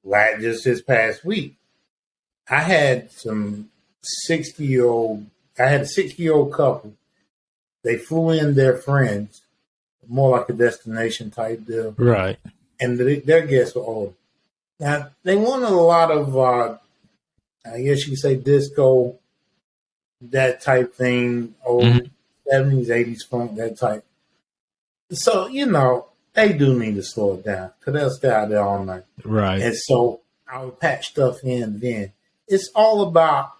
Like just this past week, I had some 60-year-old. I had a 60-year-old couple. They flew in their friends, more like a destination type deal. Right. And their guests were old. Now, they wanted a lot of, I guess you could say disco, that type thing, old 70s, 80s funk, that type. So, they do need to slow it down because they'll stay out there all night. Right. And so I would patch stuff in then. It's all about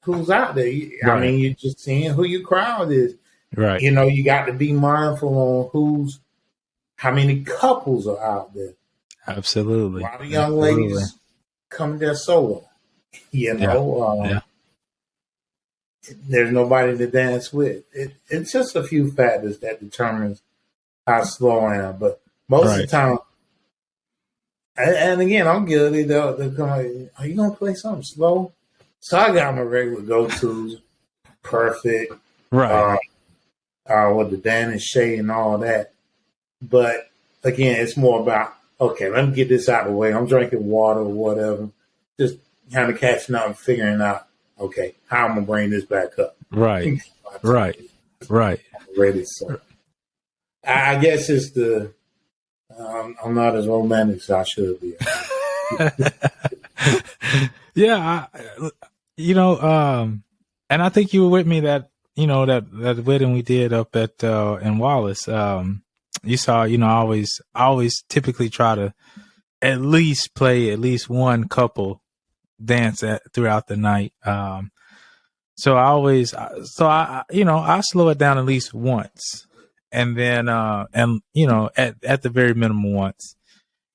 who's out there. I mean, you're just seeing who your crowd is. Right. You got to be mindful on how many couples are out there. Absolutely. A lot of young ladies come there solo. There's nobody to dance with. It's just a few factors that determines how slow I am. But most of the time, and again, I'm guilty. They'll come like, are you going to play something slow? So I got my regular go-tos, Perfect. Right. With the Dan and Shay and all that. But again, it's more about, okay, let me get this out of the way. I'm drinking water or whatever. Just kind of catching up and figuring out, okay, how I'm going to bring this back up. Right. Right. I'm ready. So I guess it's I'm not as romantic as I should be. Yeah. And I think you were with me that that wedding we did up at in Wallace. You saw, I always typically try to at least play at least one couple dance throughout the night. So I slow it down at least once, and then at the very minimum once,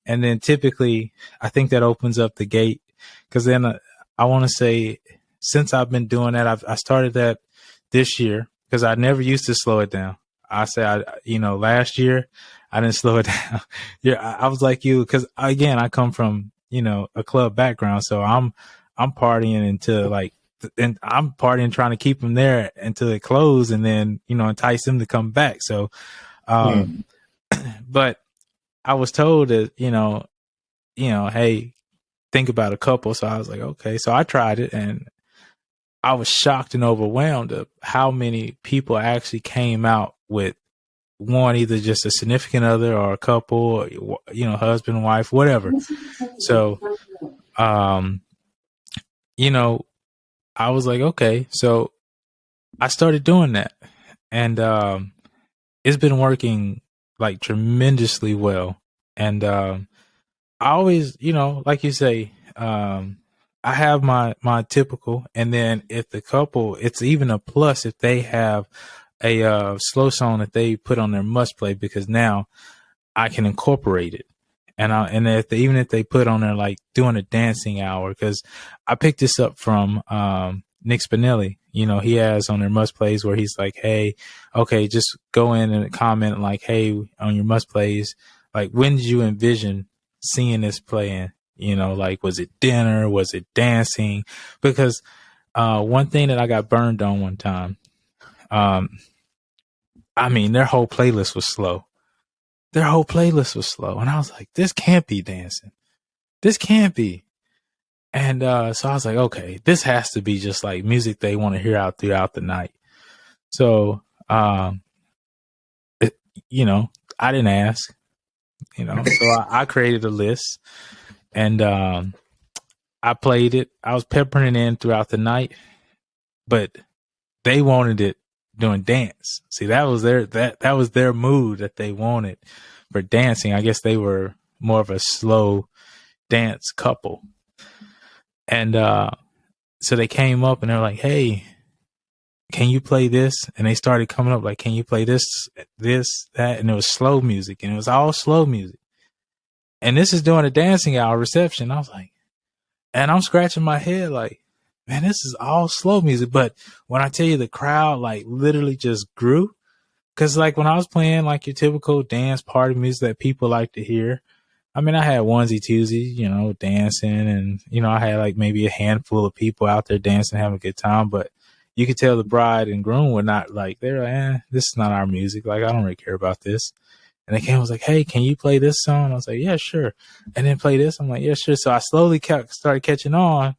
and then typically I think that opens up the gate, because then I want to say, since I've been doing that, I started that this year, because I never used to slow it down. Last year I didn't slow it down. Yeah, I was like you, because again, I come from a club background, so I'm partying and I'm partying, trying to keep them there until it closed, and then entice them to come back. So, but I was told that hey, think about a couple. So I was like, okay. So I tried it, and I was shocked and overwhelmed of how many people actually came out with one, either just a significant other or a couple, husband, wife, whatever. So, I was like, okay. So I started doing that, and it's been working like tremendously well. And I always, like you say, I have my typical, and then if the couple, it's even a plus if they have a slow song that they put on their must play, because now I can incorporate it. And even if they put on there like doing a dancing hour, because I picked this up from Nick Spinelli. He has on their must plays where he's like, hey, okay, just go in and comment like, hey, on your must plays, like, when did you envision seeing this playing? Like, was it dinner? Was it dancing? Because one thing that I got burned on one time, their whole playlist was slow. And I was like, this can't be dancing. This can't be. And so I was like, okay, this has to be just like music they want to hear out throughout the night. So, I didn't ask, so I created a list, and I played it. I was peppering it in throughout the night, but they wanted it doing dance. See, that was their mood that they wanted for dancing. I guess they were more of a slow dance couple. And so they came up and they're like, hey, can you play this? And they started coming up like, can you play this, that? And it was slow music, and it was all slow music. And this is during a dancing hour reception. I was like, and I'm scratching my head like, man, this is all slow music. But when I tell you, the crowd like literally just grew, because like when I was playing like your typical dance party music that people like to hear, I had onesie twosie, dancing, and I had like maybe a handful of people out there dancing, having a good time. But you could tell the bride and groom were not like, they're like, this is not our music. Like, I don't really care about this. And they came and was like, hey, can you play this song? I was like, yeah, sure. And then play this. I'm like, yeah, sure. So I slowly started catching on.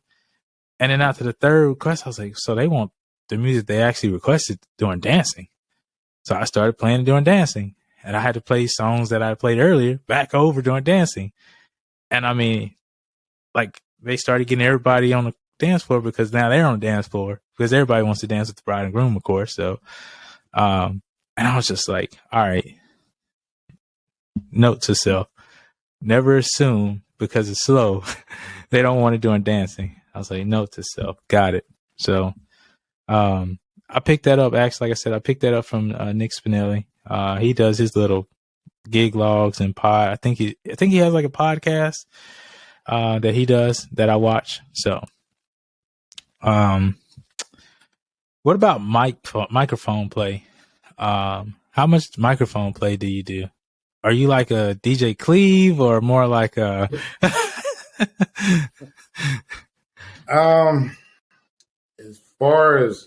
And then after the third request, I was like, so they want the music they actually requested during dancing. So I started playing during dancing. And I had to play songs that I played earlier back over during dancing. And like, they started getting everybody on the dance floor, because now they're on the dance floor, because everybody wants to dance with the bride and groom, of course. So, and I was just like, all right, note to self, never assume because it's slow they don't want to do dancing. I was like, note to self, got it. So I picked that up. Actually, like I said, I picked that up from Nick Spinelli. He does his little gig logs and pod. I think he has like a podcast that he does that I watch. So what about microphone play? How much microphone play do you do? Are you like a DJ Cleve, or more like a as far as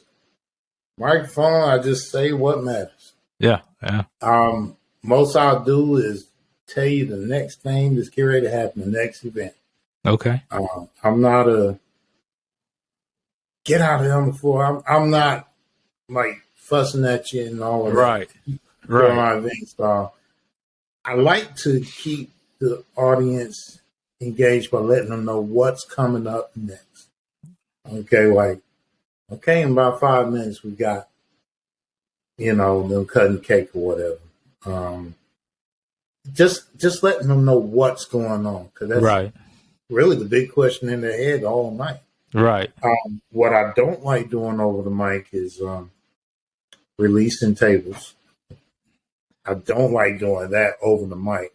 microphone, I just say what matters. Yeah. Most I'll do is tell you the next thing that's getting ready to happen, the next event. Okay. I'm not a get out of here on the floor. I'm not like fussing at you and all of that. Right. My events. I like to keep the audience engaged by letting them know what's coming up next. Okay, in about 5 minutes we got, them cutting cake or whatever. Just letting them know what's going on, because that's right. really the big question in their head all night. Right. What I don't like doing over the mic is releasing tables. I don't like doing that over the mic.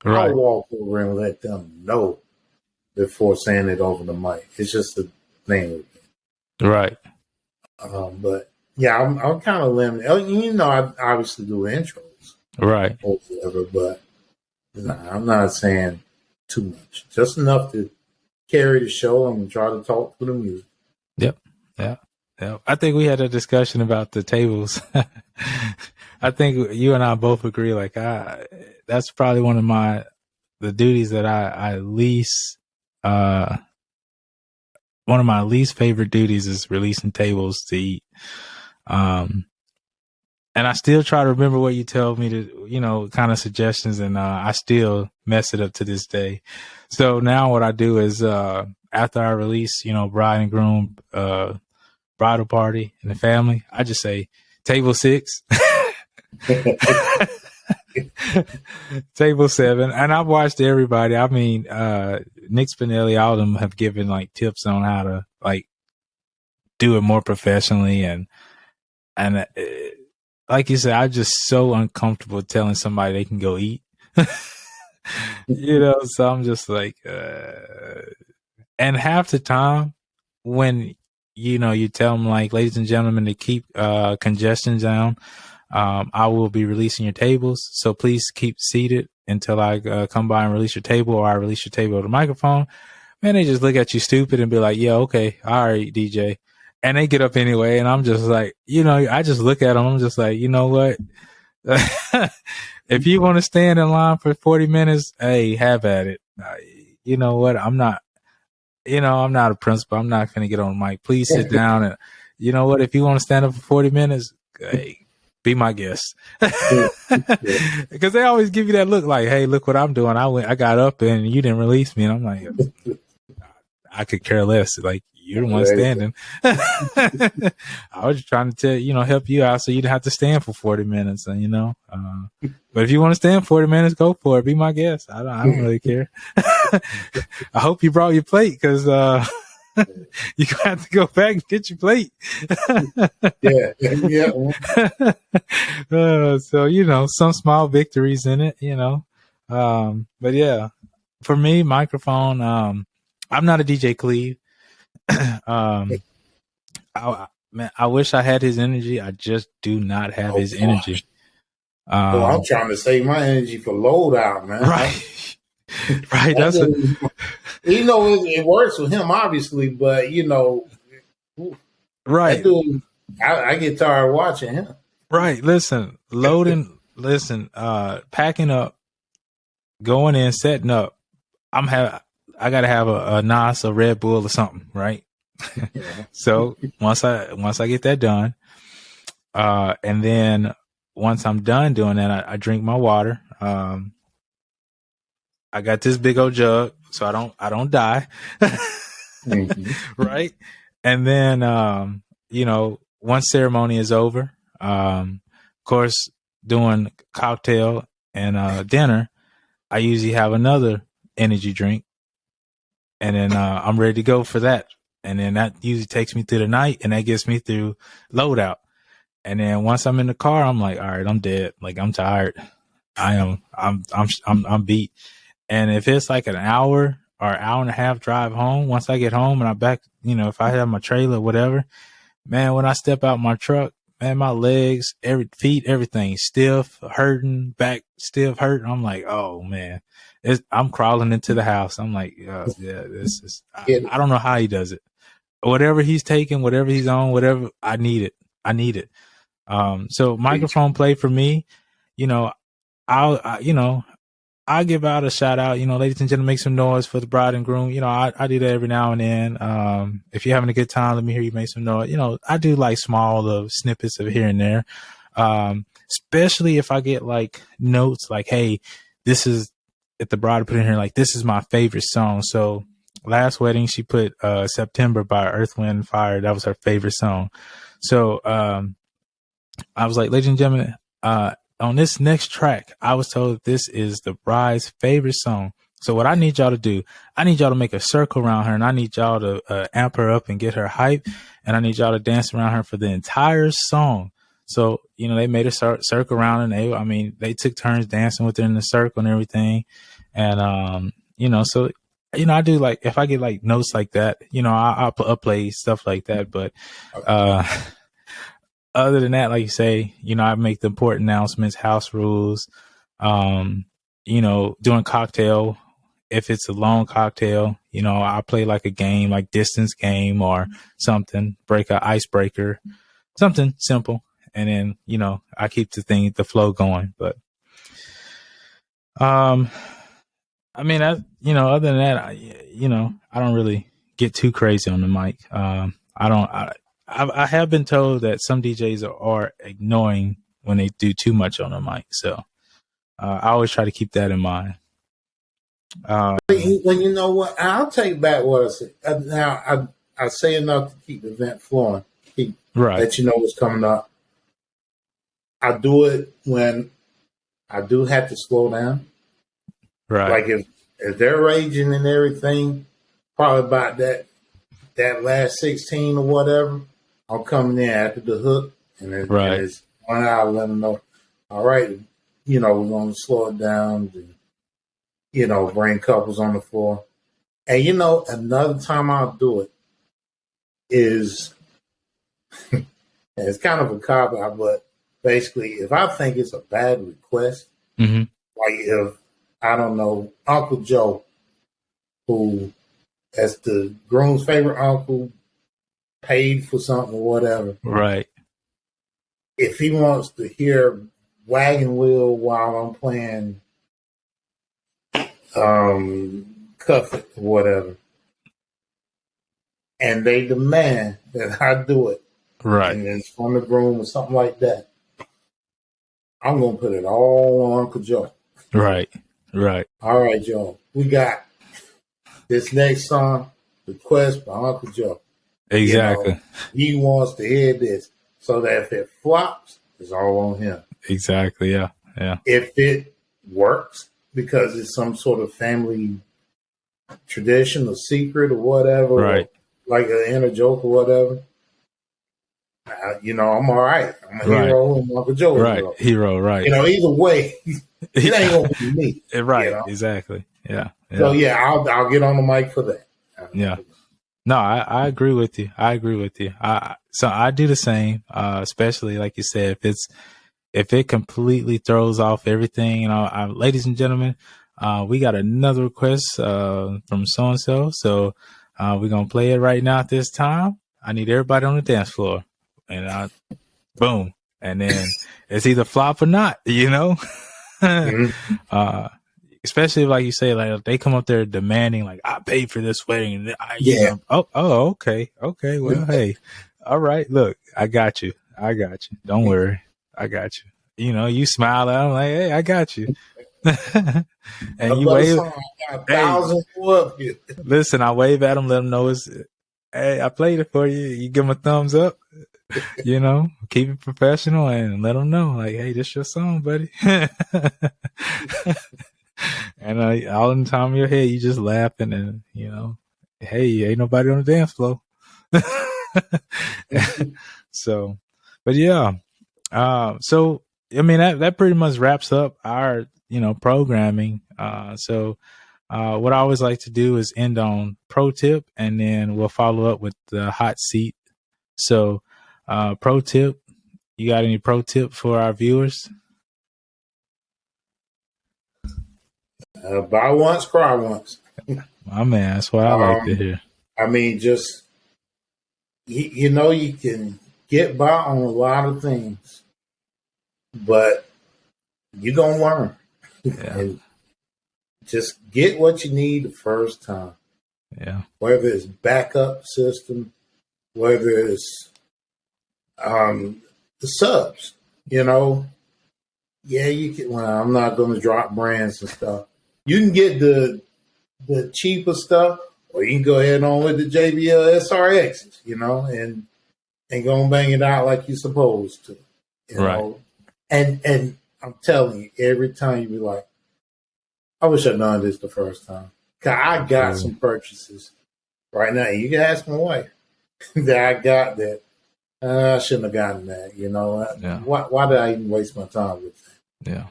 Right. I'll walk over and let them know before saying it over the mic. It's just a thing. Right. But yeah, I'm kind of limited. I obviously do intros, Right. or whatever, but I'm not saying too much. Just enough to carry the show and try to talk through the music. Yep. Yeah. Yeah. I think we had a discussion about the tables. I think you and I both agree. Like, that's probably one of the duties that I least, one of my least favorite duties is releasing tables to eat. And I still try to remember what you tell me to, kind of suggestions, and I still mess it up to this day. So now what I do is, after I release, bride and groom, bridal party and the family, I just say table 6, table 7. And I've watched everybody. I mean, Nick Spinelli, all of them have given like tips on how to like do it more professionally. And like you said, I'm just so uncomfortable telling somebody they can go eat, so I'm just like, and half the time when, you tell them like, ladies and gentlemen, to keep, congestion down, I will be releasing your tables. So please keep seated until I come by and release your table, or I release your table over the microphone. Man, they just look at you stupid and be like, yeah, okay. All right, DJ. And they get up anyway. And I'm just like, I just look at them. I'm just like, you know what? If you want to stand in line for 40 minutes, hey, have at it. You know what? I'm not a principal. I'm not going to get on the mic. Please sit down. And you know what? If you want to stand up for 40 minutes, hey, be my guest. Because they always give you that look like, hey, look what I'm doing. I got up and you didn't release me. And I'm like, I could care less. Like, you're the one standing. I was just trying to help you out so you didn't have to stand for 40 minutes. And, but if you want to stand 40 minutes, go for it. Be my guest. I don't really care. I hope you brought your plate, because you're going to have to go back and get your plate. Yeah. So, some small victories in it, but yeah, for me, microphone, I'm not a DJ Cleve. I wish I had his energy. I just do not have his energy. I'm trying to save my energy for loadout, man. Right. Right. That's it works with him, obviously, but right. I get tired watching him. Right. Listen, packing up, going in, setting up. I gotta have a Nas, a Red Bull, or something, right? Yeah. So once I get that done, and then once I'm done doing that, I drink my water. I got this big old jug, so I don't die, right? And then once ceremony is over, of course, doing cocktail and dinner, I usually have another energy drink. And then I'm ready to go for that. And then that usually takes me through the night, and that gets me through loadout. And then once I'm in the car, I'm like, all right, I'm dead. Like, I'm tired. I'm beat. And if it's like an hour or hour and a half drive home, once I get home and I'm back, if I have my trailer, whatever, man, when I step out my truck, man, my legs, feet, everything stiff, hurting, back stiff, hurting. I'm like, oh man. I'm crawling into the house. I'm like, this is, I don't know how he does it. Whatever he's taking, whatever he's on, whatever, I need it. So microphone play for me, I'll give out a shout out, ladies and gentlemen, make some noise for the bride and groom. I do that every now and then. If you're having a good time, let me hear you make some noise. I do like small snippets of here and there. Especially if I get like notes like, hey, this is, if the bride put in here, like, this is my favorite song. So last wedding, she put September by Earth, Wind, Fire. That was her favorite song. So I was like, ladies and gentlemen, on this next track, I was told this is the bride's favorite song. So what I need y'all to do, I need y'all to make a circle around her, and I need y'all to amp her up and get her hype, and I need y'all to dance around her for the entire song. So, you know, they made a circle around, and they took turns dancing with her in the circle and everything. And, you know, so, you know, I do like, if I get like notes like that, you know, I'll play stuff like that. But, other than that, like you say, you know, I make the important announcements, house rules, you know, doing cocktail. If it's a long cocktail, you know, I play like a game, like distance game or something, break an icebreaker, something simple. And then, you know, I keep the flow going. But, I mean, other than that, I don't really get too crazy on the mic. I have been told that some DJs are ignoring when they do too much on the mic. So, I always try to keep that in mind. Well, you know what? I'll take back what I said. Now, I say enough to keep the event flowing, let you know what's coming up. I do it when I do have to slow down. Right. Like if they're raging and everything, probably about that last 16 or whatever, I'm coming in after the hook, and it's 1 hour. Let them know, all right, you know, we're going to slow it down. You know, bring couples on the floor. And, you know, another time I'll do it is, it's kind of a cop-out, but basically, if I think it's a bad request, mm-hmm. like if, I don't know, Uncle Joe, who, as the groom's favorite uncle, paid for something or whatever. Right. If he wants to hear Wagon Wheel while I'm playing Cuff It or whatever, and they demand that I do it, right, and it's from the groom or something like that, I'm gonna put it all on Uncle Joe. Right. All right, Joe, we got this next song request by Uncle Joe. Exactly. You know, he wants to hear this, so that if it flops, it's all on him. Exactly. Yeah. If it works, because it's some sort of family tradition or secret or whatever, right? Or like an inner joke or whatever. You know, I'm all right. I'm a hero and Uncle Joe. Right. Hero. Right. You know, either way, it ain't gonna be me. Right. You know? Exactly. Yeah. So yeah, I'll get on the mic for that. Yeah. No, I agree with you. So I do the same, especially like you said, if it completely throws off everything, you know, ladies and gentlemen, we got another request from so-and-so. So we're going to play it right now at this time. I need everybody on the dance floor. And boom. And then it's either flop or not, you know? Mm-hmm. Especially like you say, like they come up there demanding, like, I paid for this wedding. You know, okay. Well, hey, all right. Look, I got you. Don't worry. I got you. You know, you smile at them like, hey, I got you. And you wave. Listen, I wave at them, let them know hey, I played it for you. You give them a thumbs up. You know, keep it professional and let them know, like, hey, this your song, buddy. And all in the time of your head, you just laughing and, you know, hey, ain't nobody on the dance floor. So, but yeah. So, I mean, that pretty much wraps up our, you know, programming. So what I always like to do is end on pro tip, and then we'll follow up with the hot seat. So, pro tip, you got any pro tip for our viewers? Buy once, cry once. My man, that's what I like to hear. I mean, just, you know, you can get by on a lot of things, but you're going to learn. Yeah. And just get what you need the first time. Yeah. Whether it's backup system, whether it's the subs, you know. Yeah, you can. Well, I'm not going to drop brands and stuff. You can get the cheaper stuff, or you can go ahead on with the JBL SRXs, you know, and go and bang it out like you're supposed to, you know. And I'm telling you, every time you be like, I wish I'd done this the first time. 'Cause I got some purchases right now. You can ask my wife that I got that. I shouldn't have gotten that. You know, why did I even waste my time with that? Yeah.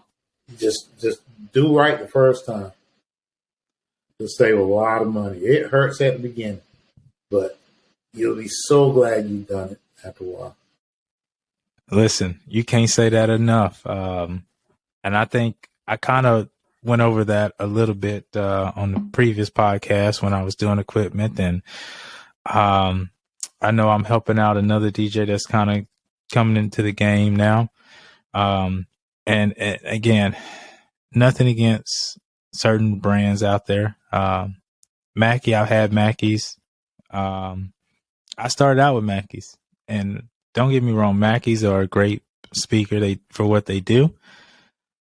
Just do right the first time. Just save a lot of money. It hurts at the beginning, but you'll be so glad you've done it after a while. Listen, you can't say that enough. And I think I kind of went over that a little bit on the previous podcast when I was doing equipment. And I know I'm helping out another DJ that's kind of coming into the game now. And again, nothing against certain brands out there. Mackie, I've had Mackies. I started out with Mackies, and don't get me wrong, Mackies are a great speaker for what they do.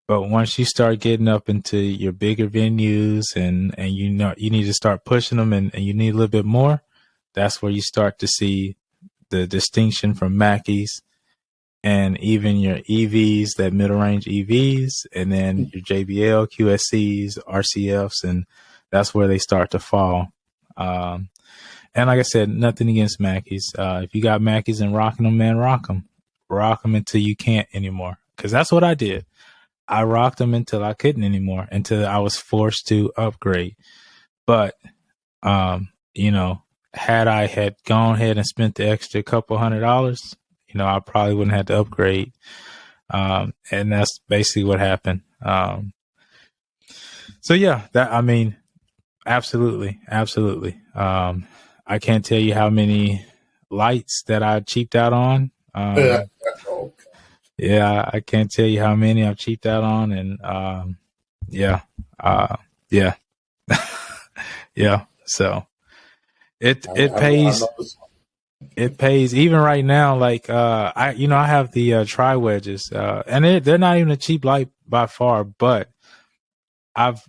But once you start getting up into your bigger venues and you know you need to start pushing them and you need a little bit more, that's where you start to see the distinction from Mackies and even your EVs, that middle range EVs, and then your JBL, QSCs, RCFs, and that's where they start to fall. And like I said, nothing against Mackies. If you got Mackies and rocking them, man, rock them. Rock them until you can't anymore. Because that's what I did. I rocked them until I couldn't anymore, until I was forced to upgrade. But, you know, had I had gone ahead and spent the extra couple $100, you know, I probably wouldn't have to upgrade. And that's basically what happened. So yeah, absolutely. I can't tell you how many lights that I cheaped out on. Yeah, I can't tell you how many I've cheaped out on. And, yeah. Yeah. So it pays. It pays even right now. Like, I have the tri wedges, and they're not even a cheap light by far, but I've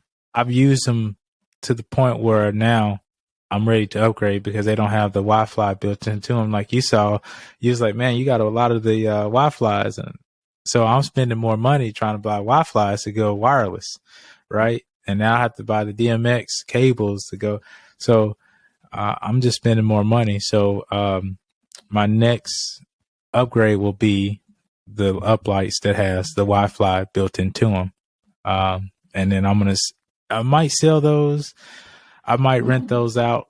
used them to the point where now I'm ready to upgrade because they don't have the Wi-Fi built into them. Like you saw, you was like, man, you got a lot of the Wi-Fi's, and so I'm spending more money trying to buy Wi-Fi's to go wireless, right? And now I have to buy the DMX cables to go. So I'm just spending more money. So my next upgrade will be the uplights that has the Wi-Fi built into them. And then I might sell those. I might rent those out.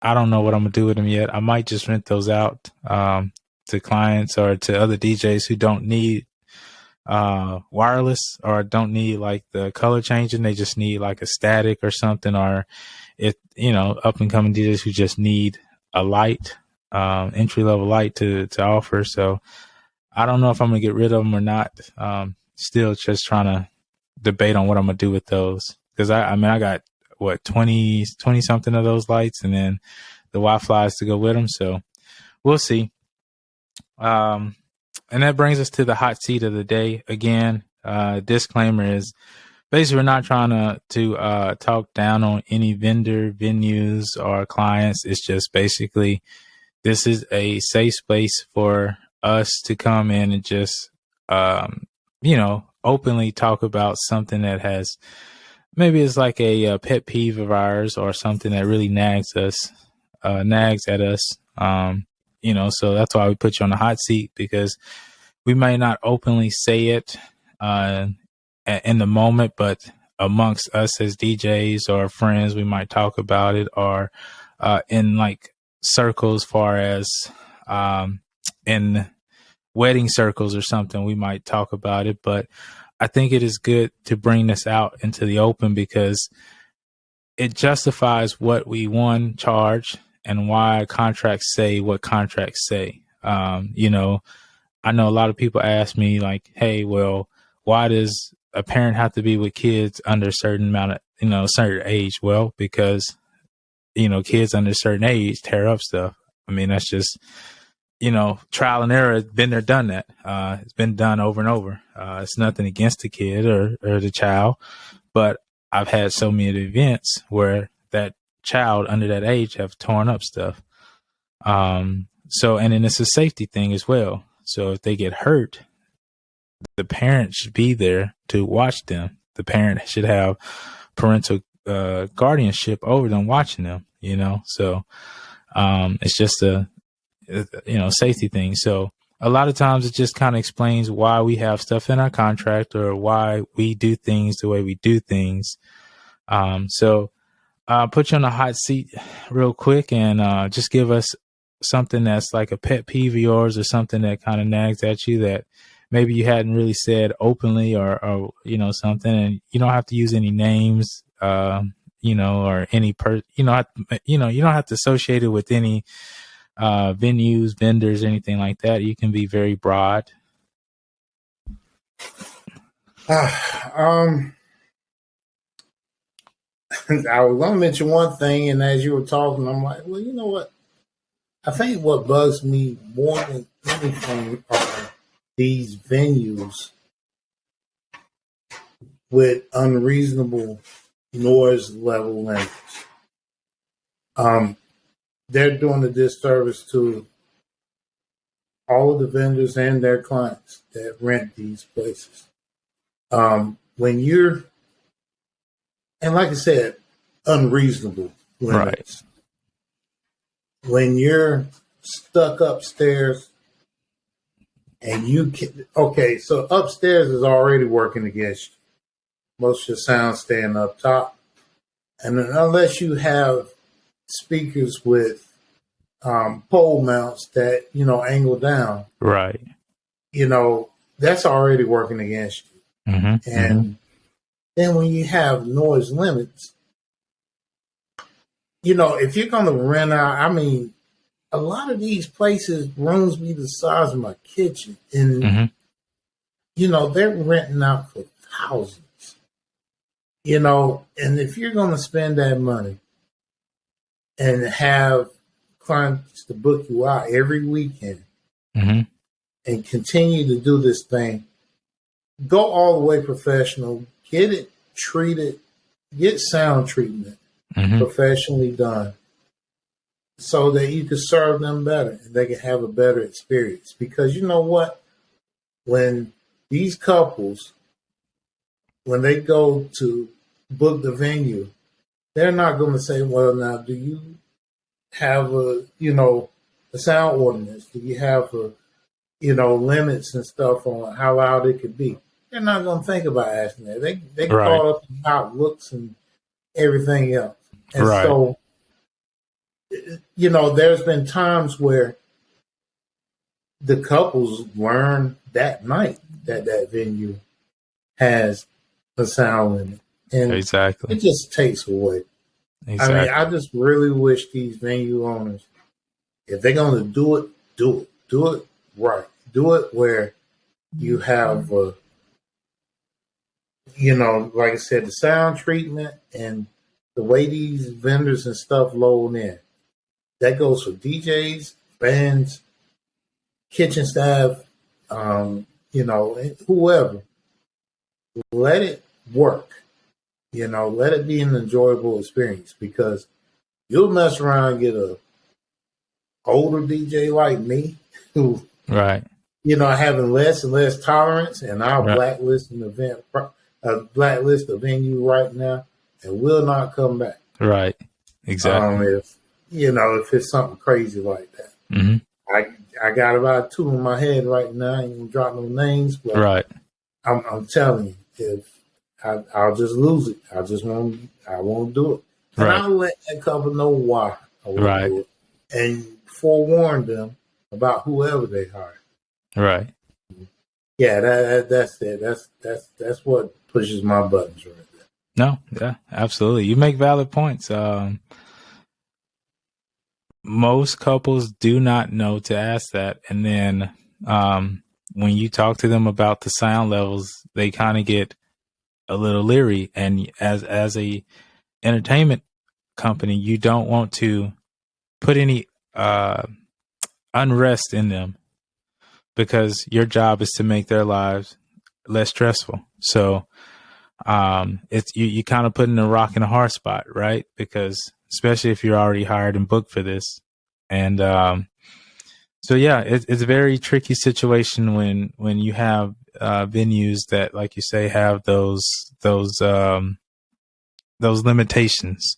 I don't know what I'm going to do with them yet. I might just rent those out to clients or to other DJs who don't need wireless or don't need like the color changing. They just need like a static or something, or up and coming DJs who just need a light, entry level light to offer. So I don't know if I'm going to get rid of them or not. Still just trying to debate on what I'm going to do with those. Cause I got 20 something of those lights and then the Wi-Fi's to go with them. So we'll see. And that brings us to the hot seat of the day. Again, disclaimer is basically we're not trying to talk down on any vendor, venues, or clients. It's just basically this is a safe space for us to come in and just, openly talk about something that has maybe it's like a pet peeve of ours or something that really nags at us. So that's why we put you on the hot seat, because we may not openly say it in the moment, but amongst us as DJs or friends, we might talk about it, or in like circles, far as in wedding circles or something, we might talk about it. But I think it is good to bring this out into the open because it justifies what we charge and why contracts say what contracts say. I know a lot of people ask me like, hey, well, why does a parent have to be with kids under a certain amount of, certain age? Well, because, kids under a certain age tear up stuff. I mean, that's just, trial and error. Been there, done that. It's been done over and over. It's nothing against the kid or the child, but I've had so many events where that child under that age have torn up stuff. And then it's a safety thing as well. So if they get hurt, the parent should be there to watch them. the parent should have parental guardianship over them, watching them, so it's just a safety thing. So a lot of times it just kind of explains why we have stuff in our contract or why we do things the way we do things. So I'll put you on the hot seat real quick and just give us something that's like a pet peeve of yours or something that kind of nags at you that maybe you hadn't really said openly or something, and you don't have to use any names, or any you don't have to associate it with any venues, vendors, anything like that. You can be very broad. I was going to mention one thing, and as you were talking, I'm like, well, you know what? I think what bugs me more than anything are these venues with unreasonable noise level limits. They're doing a disservice to all of the vendors and their clients that rent these places. When you're, and like I said, unreasonable limits. Right. When you're stuck upstairs and so upstairs is already working against you. Most of your sound staying up top. And unless you have speakers with pole mounts that, angle down. Right. That's already working against you. Mm-hmm. And then when you have noise limits, if you're going to rent out, a lot of these places, rooms be the size of my kitchen. And, they're renting out for thousands. And if you're going to spend that money and have clients to book you out every weekend and continue to do this thing, go all the way professional, get it treated, get sound treatment professionally done so that you can serve them better and they can have a better experience. Because you know what? When these couples, when they go to book the venue, they're not going to say, well, now, do you have a sound ordinance? Do you have limits and stuff on how loud it could be? They're not going to think about asking that. They right. caught up in outlooks and everything else. And right. so, there's been times where the couples learn that night that venue has a sound limit. And exactly. It just takes away. Exactly. I just really wish these venue owners, if they're going to do it right. Do it where you have, like I said, the sound treatment and the way these vendors and stuff load in. That goes for DJs, bands, kitchen staff, whoever. Let it work. Let it be an enjoyable experience, because you'll mess around and get a older DJ like me who, right, having less and less tolerance, and I'll blacklist a venue right now and will not come back. Right, exactly. If it's something crazy like that. I got about two in my head right now. I ain't gonna drop no names, but right. I'm telling you, if I'll just lose it. I won't do it. And right. I'll let that couple know why I won't right. do it. And forewarn them about whoever they hire. Right. Yeah, that's it. That's what pushes my buttons right there. No, yeah, absolutely. You make valid points. Most couples do not know to ask that. And then when you talk to them about the sound levels, they kind of get a little leery. And as a entertainment company, you don't want to put any unrest in them, because your job is to make their lives less stressful. So it's you kind of put in a rock and a hard spot, right? Because especially if you're already hired and booked for this. And so, yeah, it's a very tricky situation when you have venues that, like you say, have those limitations.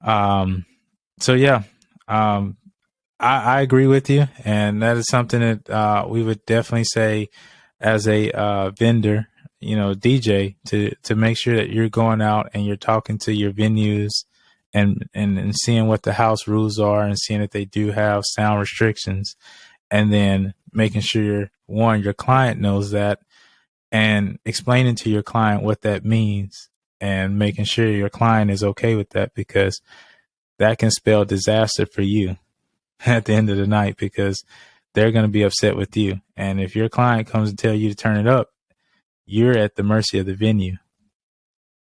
So yeah, I agree with you, and that is something that we would definitely say as a vendor, DJ, to make sure that you're going out and you're talking to your venues and seeing what the house rules are and seeing if they do have sound restrictions, and then making sure your client knows that and explaining to your client what that means and making sure your client is okay with that, because that can spell disaster for you at the end of the night, because they're going to be upset with you. And if your client comes and tell you to turn it up, you're at the mercy of the venue.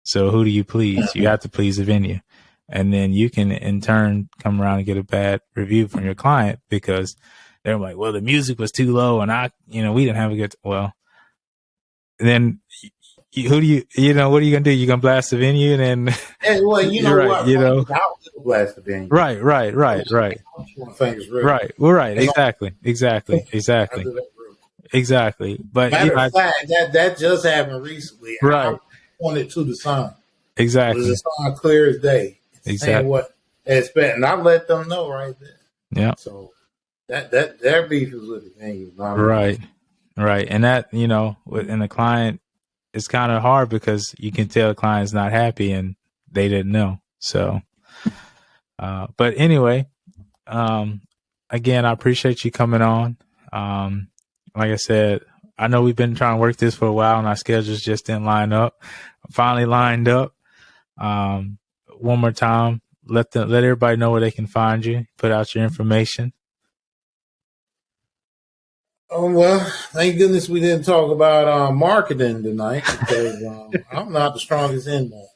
So who do you please? You have to please the venue. And then you can in turn come around and get a bad review from your client because they're like, well, the music was too low and we didn't have a good, well, then what are you going to do? You're going to blast the venue and then. Hey, well, you know right, what? I'll blast the venue. Right. Right. Well, right. Exactly. But matter of fact, that just happened recently. Right. I pointed to the sign. Exactly. The sign clear as day. Exactly. Saying what they expect, and I let them know right there. Yeah. So that their beef is with the venue. Right. And that, and the client, it's kind of hard because you can tell the client's not happy and they didn't know. So, but anyway, again, I appreciate you coming on. Like I said, I know we've been trying to work this for a while and our schedules just didn't line up. Finally lined up. One more time, let everybody know where they can find you. Put out your information. Oh, well, thank goodness we didn't talk about marketing tonight because I'm not the strongest in that.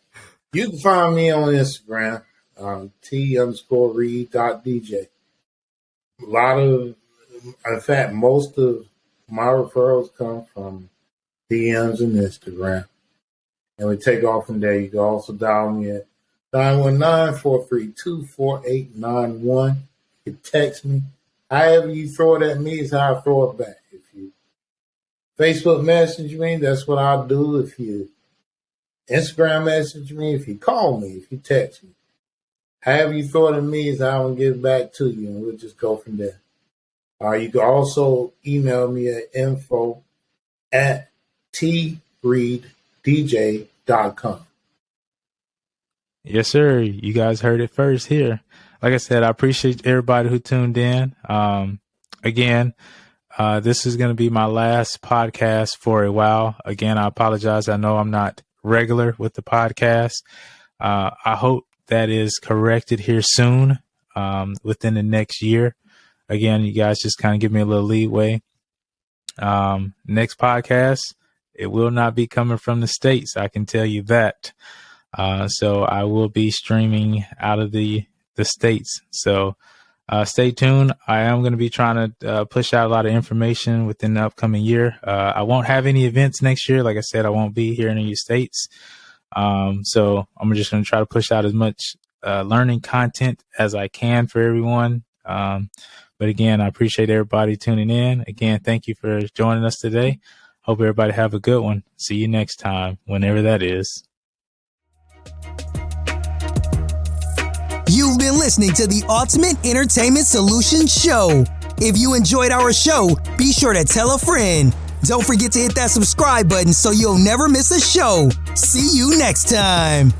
You can find me on Instagram, T_Reed.DJ. In fact, most of my referrals come from DMs and Instagram. And we take off from there. You can also dial me at 919-432-4891. You can text me. However you throw it at me is how I throw it back. If you Facebook message me, that's what I'll do. If you Instagram message me, if you call me, if you text me. However you throw it at me is how I'm going to get it back to you, and we'll just go from there. You can also email me at info@treeddj.com. Yes, sir. You guys heard it first here. Like I said, I appreciate everybody who tuned in. Again, this is going to be my last podcast for a while. Again, I apologize. I know I'm not regular with the podcast. I hope that is corrected here soon, within the next year. Again, you guys just kind of give me a little leeway. Next podcast, it will not be coming from the States. I can tell you that. So I will be streaming out of the States. So stay tuned. I am going to be trying to push out a lot of information within the upcoming year. I won't have any events next year. Like I said, I won't be here in the States. So I'm just going to try to push out as much learning content as I can for everyone. But again, I appreciate everybody tuning in. Again, thank you for joining us today. Hope everybody have a good one. See you next time, whenever that is. You've been listening to the Ultimate Entertainment Solutions Show. If you enjoyed our show, be sure to tell a friend. Don't forget to hit that subscribe button so you'll never miss a show. See you next time.